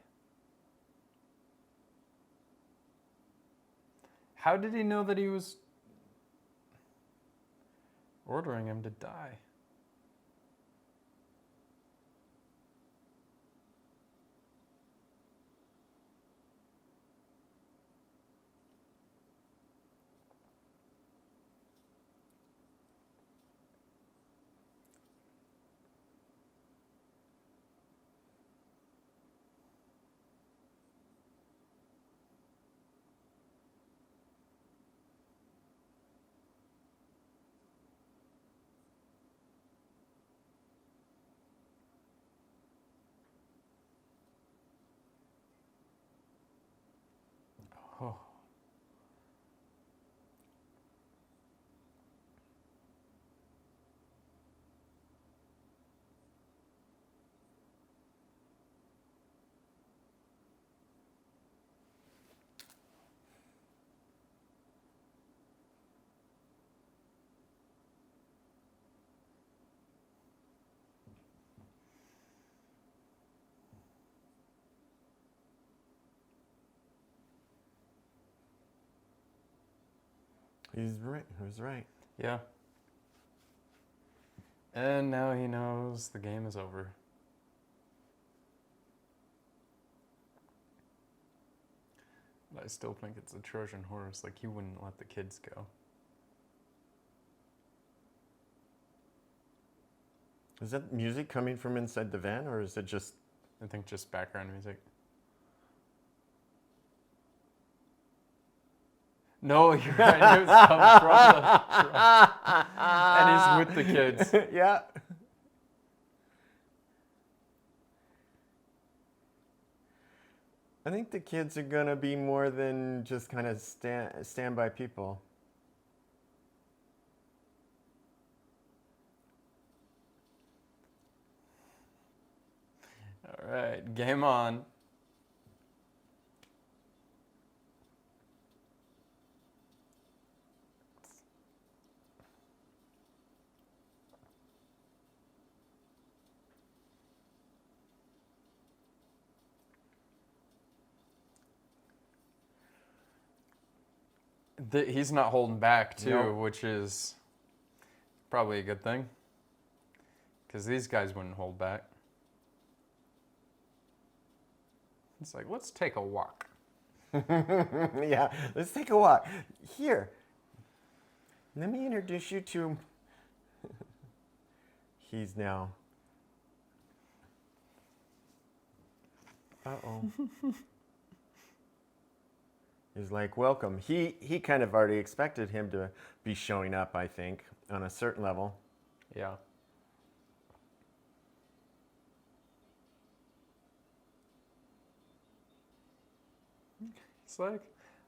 How did he know that he was ordering him to die? Oh. He's right. He was right. Yeah. And now he knows the game is over. But I still think it's a Trojan horse. Like, he wouldn't let the kids go. Is that music coming from inside the van, or is it just... I think just background music. No, you're right. It was come from the truck. And he's with the kids. Yeah. I think the kids are gonna be more than just kind of standby people. All right, game on. He's not holding back, too, Nope. which is probably a good thing. Because these guys wouldn't hold back. It's like, let's take a walk. Yeah, let's take a walk. Here, let me introduce you to... He's now... Uh-oh. He's like, welcome. He kind of already expected him to be showing up, I think, on a certain level. Yeah. It's like,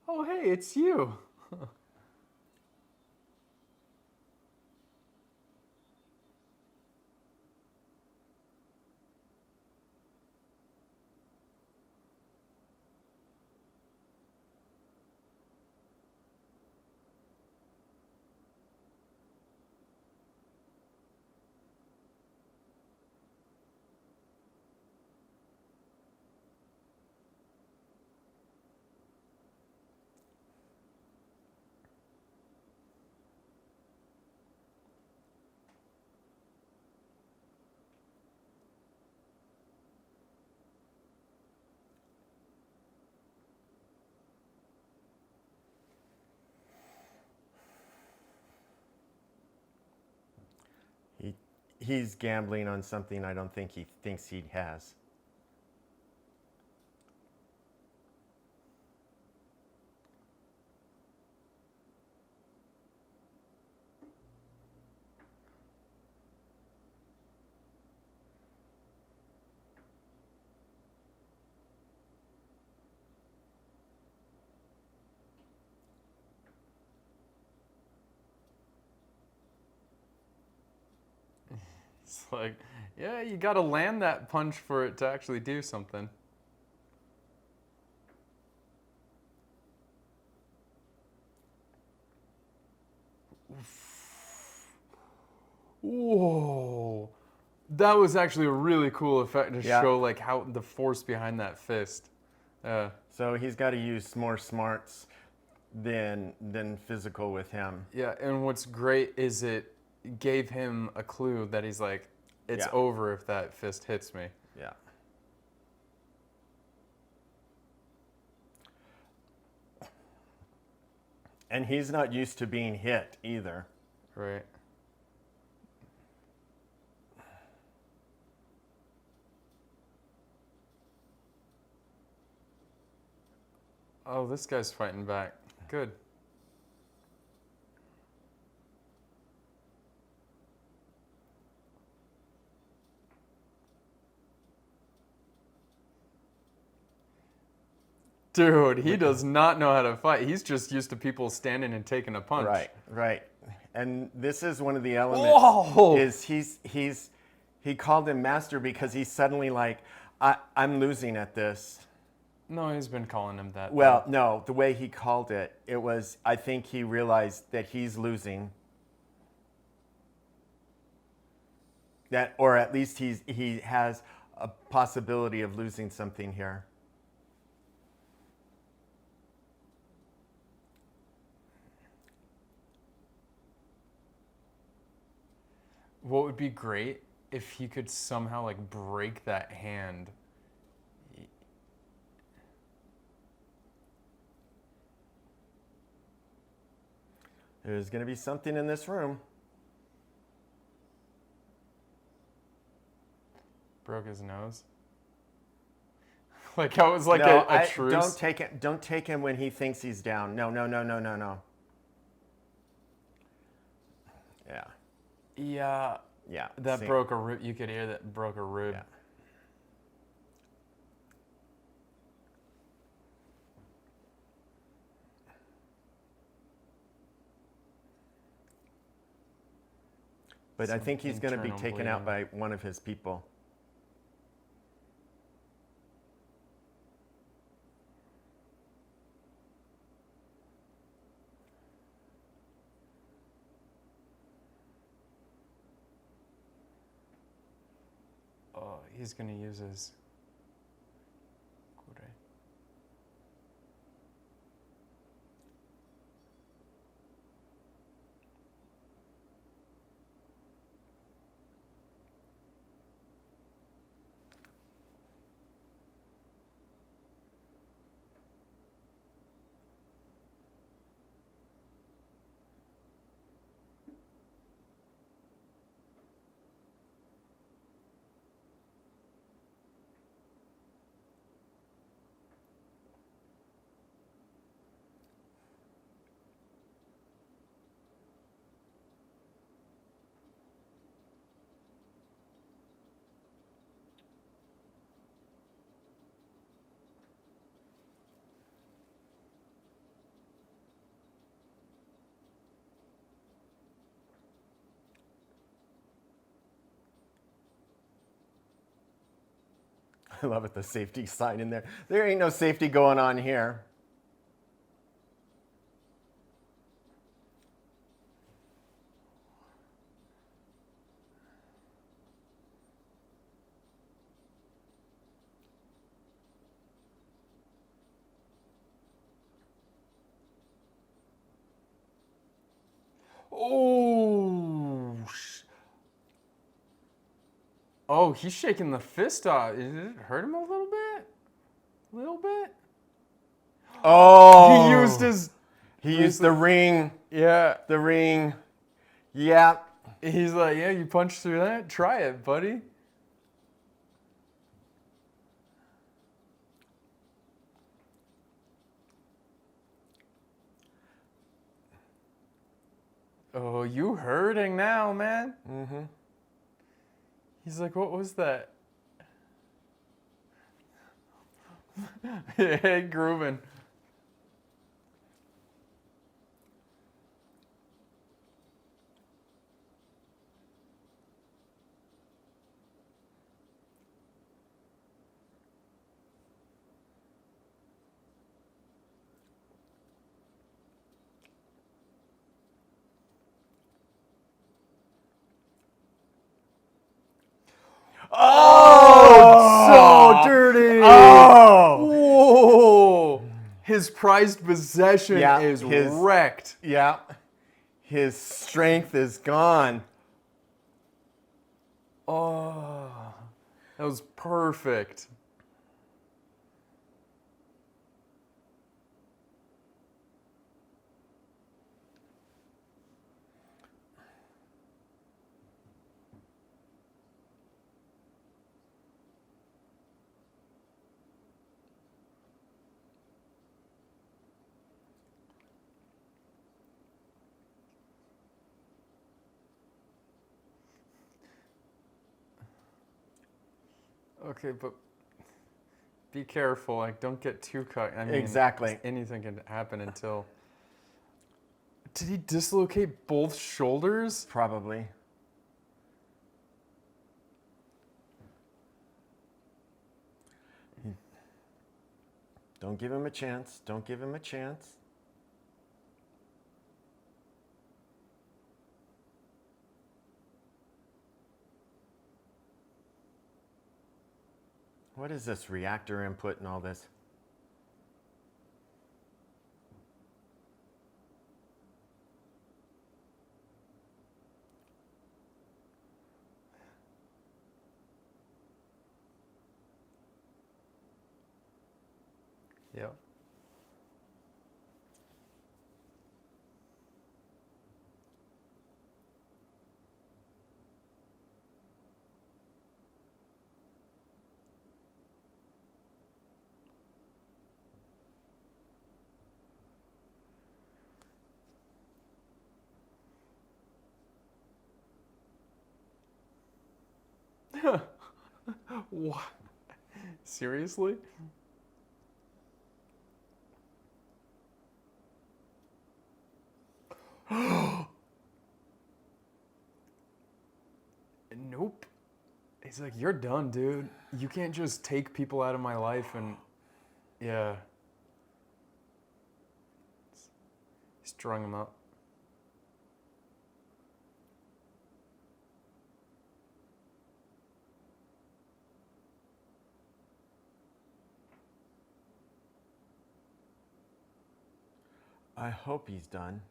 oh, hey, it's you. He's gambling on something I don't think he thinks he has. It's like, yeah, you got to land that punch for it to actually do something. Whoa. That was actually a really cool effect to show like how the force behind that fist. So he's got to use more smarts than physical with him. Yeah, and what's great is it gave him a clue that he's like, it's over if that fist hits me. Yeah. And he's not used to being hit either. Right. Oh, this guy's fighting back. Good. Dude, he does not know how to fight. He's just used to people standing and taking a punch. Right, right. And this is one of the elements. Whoa! Is he called him master because he's suddenly like, I'm losing at this. No, he's been calling him that. Well, no, the way he called it, it was, I think he realized that he's losing. That, or at least he has a possibility of losing something here. What would be great if he could somehow like break that hand. There's going to be something in this room. Broke his nose. Like how it was like No, a truce. Don't take him when he thinks he's down. No. Yeah. Yeah. Yeah. That broke a rib. You could hear that broke a rib. Yeah. But I think he's going to be taken out by one of his people. Oh, he's going to use his... I love it, the safety sign in there. There ain't no safety going on here. Oh, oh, he's shaking the fist off. Did it hurt him a little bit? A little bit? Oh! He used the ring. Yeah. The ring. Yeah. He's like, yeah, you punched through that? Try it, buddy. Oh, you hurting now, man. Mm-hmm. He's like, what was that? Hey, grooving. Oh, so dirty. Oh. Whoa. His prized possession is wrecked. Yeah. His strength is gone. Oh, that was perfect. Okay, but be careful. Like, don't get too cut. I mean, exactly. Anything can happen until. Did he dislocate both shoulders? Probably. Don't give him a chance. Don't give him a chance. What is this reactor input and all this? Yep. What? Seriously? Nope. He's like, you're done, dude. You can't just take people out of my life and, yeah. He strung him up. I hope he's done.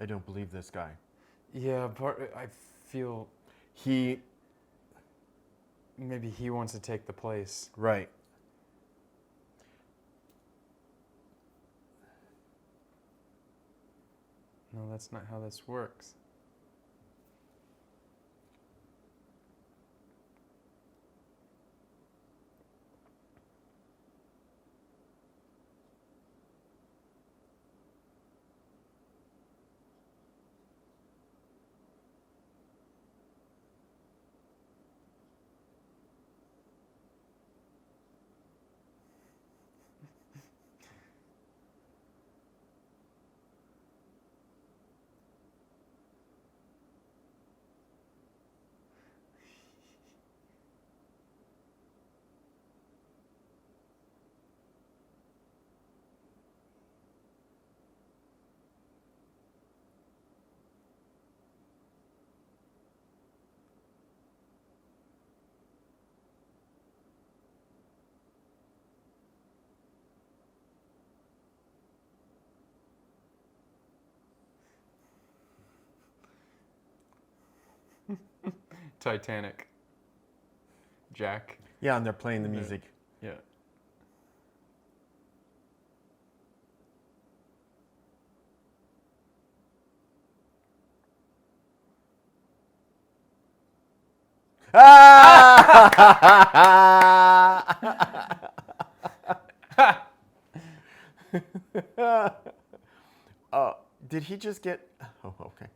I don't believe this guy. Yeah, I feel maybe he wants to take the place. Right. No, that's not how this works. Titanic. Jack. Yeah, and they're playing the music. Yeah. Did he just get... Oh, okay.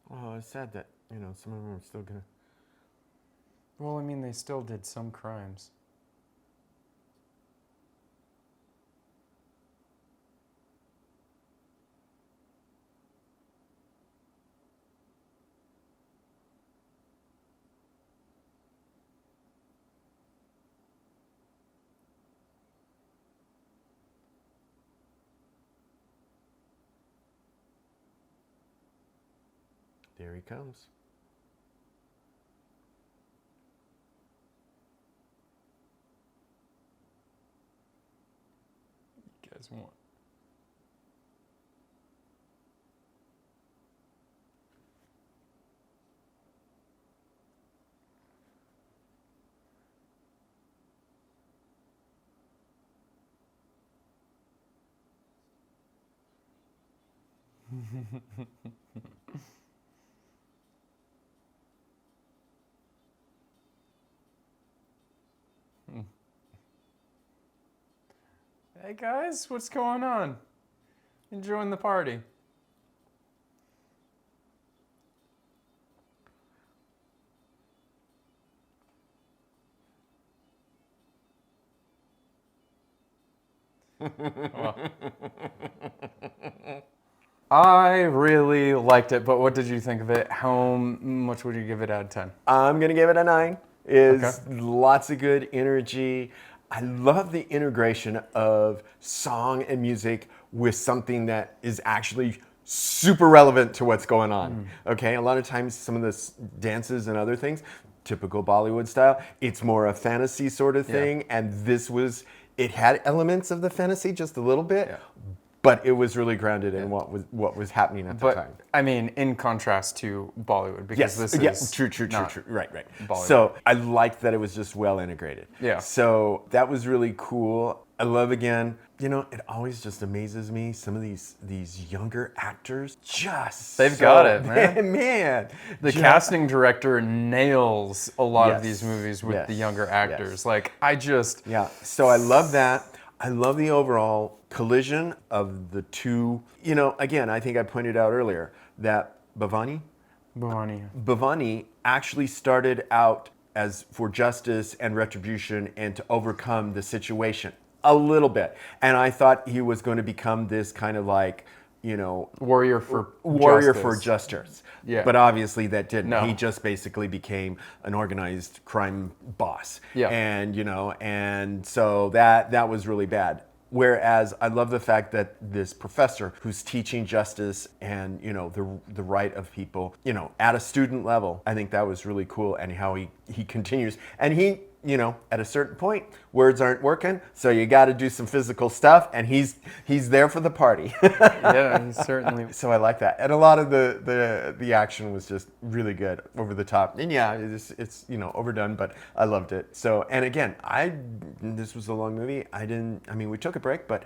Oh, it's sad that, some of them are still gonna... Well, I mean, they still did some crimes. There he comes. You guys want? Hey guys, what's going on? Enjoying the party. Well, I really liked it, but what did you think of it? How much would you give it out of 10? I'm going to give it a 9. Lots of good energy. I love the integration of song and music with something that is actually super relevant to what's going on. Okay, a lot of times some of the dances and other things, typical Bollywood style. It's more a fantasy sort of thing, and it had elements of the fantasy just a little bit, but it was really grounded in what was happening at the time. I mean, in contrast to Bollywood, because this is true. Right. Bollywood. So I liked that it was just well integrated. Yeah. So that was really cool. I love, again, it always just amazes me. Some of these younger actors they've got it, man. Man, the casting director nails a lot of these movies with the younger actors. So I love that. I love the overall collision of the two. Again, I think I pointed out earlier that Bhavani actually started out as for justice and retribution and to overcome the situation a little bit. And I thought he was going to become this kind of warrior for justice. Yeah. But obviously that didn't. No. He just basically became an organized crime boss. Yeah. And so that was really bad. Whereas I love the fact that this professor who's teaching justice and the right of people, at a student level, I think that was really cool, and how he continues. And he, at a certain point, words aren't working, so you got to do some physical stuff, and he's there for the party. Yeah, he's certainly. So I like that, and a lot of the action was just really good, over the top, and it's overdone, but I loved it. So, and again, this was a long movie. We took a break, but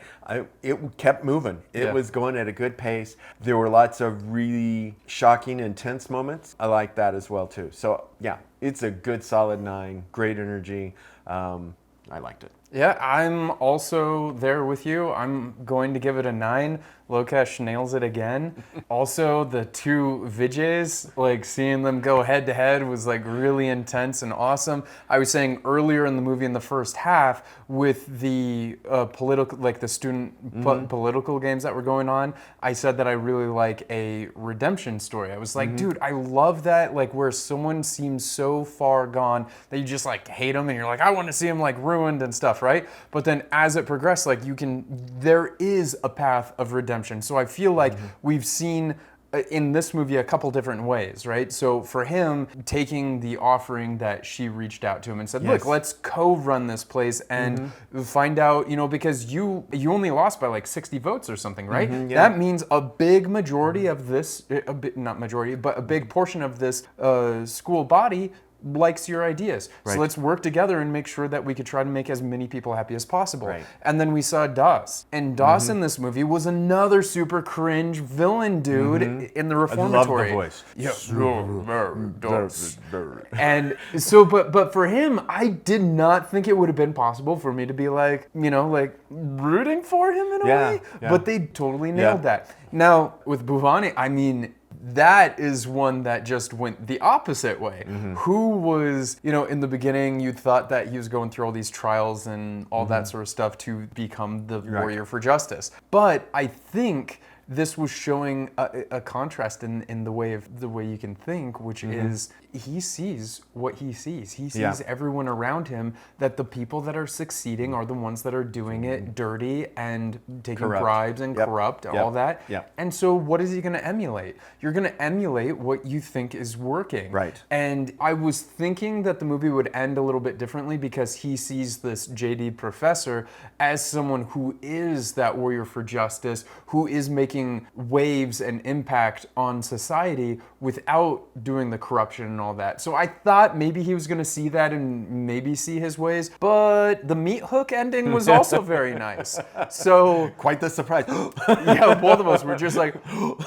it kept moving. It was going at a good pace. There were lots of really shocking, intense moments. I like that as well too. So yeah. It's a good solid 9, great energy. I liked it. Yeah, I'm also there with you. I'm going to give it a 9. Lokesh nails it again. Also, the two Vijays, seeing them go head to head was really intense and awesome. I was saying earlier in the movie, in the first half, with the political, the student political games that were going on, I said that I really like a redemption story. I was like, dude, I love that, where someone seems so far gone that you just hate them, and you're like, I want to see him ruined and stuff, right? But then as it progressed, there is a path of redemption. So I feel like we've seen in this movie a couple different ways, right? So for him, taking the offering that she reached out to him and said, look, let's co-run this place and find out, because you only lost by 60 votes or something, right? That means a big majority of this, not majority, but a big portion of this school body likes your ideas. Right. So let's work together and make sure that we could try to make as many people happy as possible. Right. And then we saw Das. And Das in this movie was another super cringe villain dude in the reformatory. I love the voice. Yeah. And so, but for him, I did not think it would have been possible for me to be rooting for him in a way. Yeah. But they totally nailed that. Now, with Bhavani, that is one that just went the opposite way. Who was, in the beginning, you thought that he was going through all these trials and all that sort of stuff to become the warrior for justice. But I think this was showing a contrast in the way you can think, which is he sees what he sees. He sees everyone around him, that the people that are succeeding are the ones that are doing it dirty and taking bribes and corrupt and all that. And so what is he going to emulate? You're going to emulate what you think is working. Right. And I was thinking that the movie would end a little bit differently, because he sees this JD professor as someone who is that warrior for justice, who is making waves and impact on society without doing the corruption and all that. So I thought maybe he was going to see that and maybe see his ways, but the meat hook ending was also very nice. So quite the surprise. Yeah, both of us were just like,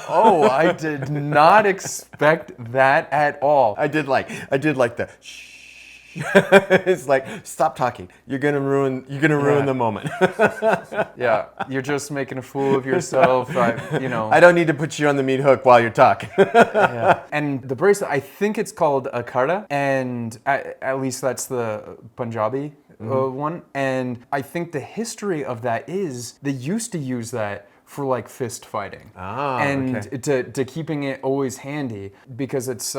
oh, I did not expect that at all. I did like the shh. It's like, stop talking. You're gonna ruin the moment. Yeah, you're just making a fool of yourself. I don't need to put you on the meat hook while you're talking. And the bracelet, I think it's called a kara, and at least that's the Punjabi one. And I think the history of that is they used to use that for fist fighting, to keeping it always handy, because it's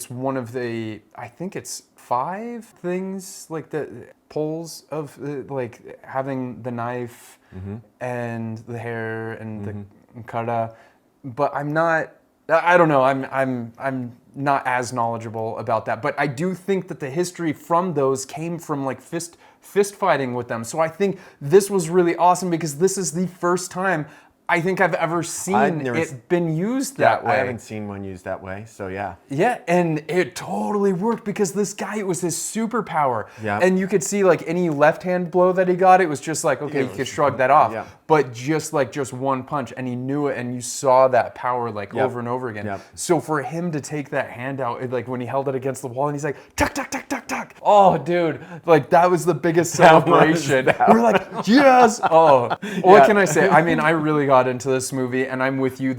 one of the, I think it's 5 things, the poles of having the knife and the hair and the kara. But I don't know. I'm not as knowledgeable about that. But I do think that the history from those came from like fist fighting with them. So I think this was really awesome because this is the first time I think I've ever seen it been used that way. I haven't seen one used that way, so yeah. Yeah, and it totally worked because this guy, it was his superpower. Yeah. And you could see like any left hand blow that he got, it was just like, okay, you could shrug that off. Yeah. But just one punch, and he knew it, and you saw that power like over and over again. Yep. So for him to take that hand out, like when he held it against the wall and he's like, tuck, tuck, tuck, tuck, tuck. Oh, dude, like that was the biggest celebration. We're like, yes. Oh, what can I say? I mean, I really got into this movie, and I'm with you.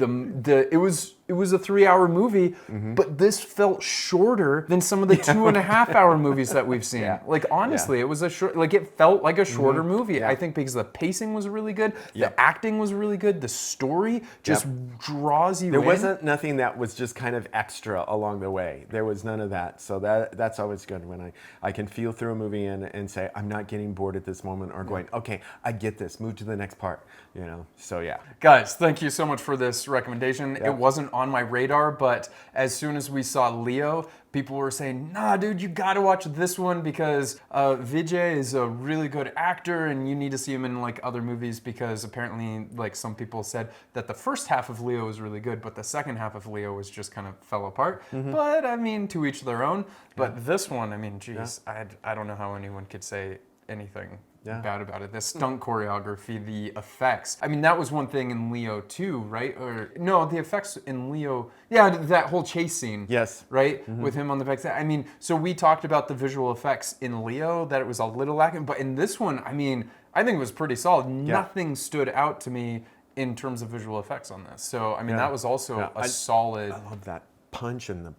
It was a 3-hour movie, but this felt shorter than some of the 2.5-hour movies that we've seen. Yeah. Like honestly, it was a short. Like it felt like a shorter movie. I think because the pacing was really good, the acting was really good, the story just draws you in. There wasn't nothing that was just kind of extra along the way. There was none of that. So that's always good when I can feel through a movie and say I'm not getting bored at this moment or going, okay, I get this. Move to the next part. You know. So yeah. Guys, thank you so much for this recommendation. It wasn't on my radar, but as soon as we saw Leo, people were saying, nah, dude, you gotta watch this one because Vijay is a really good actor and you need to see him in like other movies because apparently like some people said that the first half of Leo was really good, but the second half of Leo was just kind of fell apart. But I mean, to each their own. But this one, I mean, geez, I don't know how anyone could say anything bad about it. The stunt choreography, the effects. I mean, that was one thing in Leo too, right? Or no, the effects in Leo, that whole chase scene. Yes. Right? With him on the back. I mean, so we talked about the visual effects in Leo, that it was a little lacking, but in this one, I mean, I think it was pretty solid. Nothing stood out to me in terms of visual effects on this. So, I mean, that was also a solid. I love that punch and the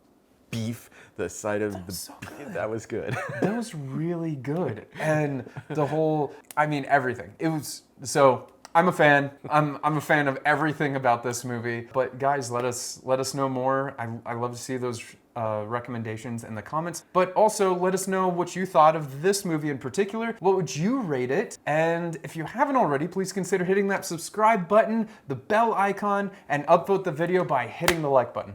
beef, the side of that was good. That was really good. And the whole, I mean, everything. It was, so I'm a fan. I'm a fan of everything about this movie. But guys, let us know more. I love to see those recommendations in the comments. But also let us know what you thought of this movie in particular. What would you rate it? And if you haven't already, please consider hitting that subscribe button, the bell icon, and upvote the video by hitting the like button.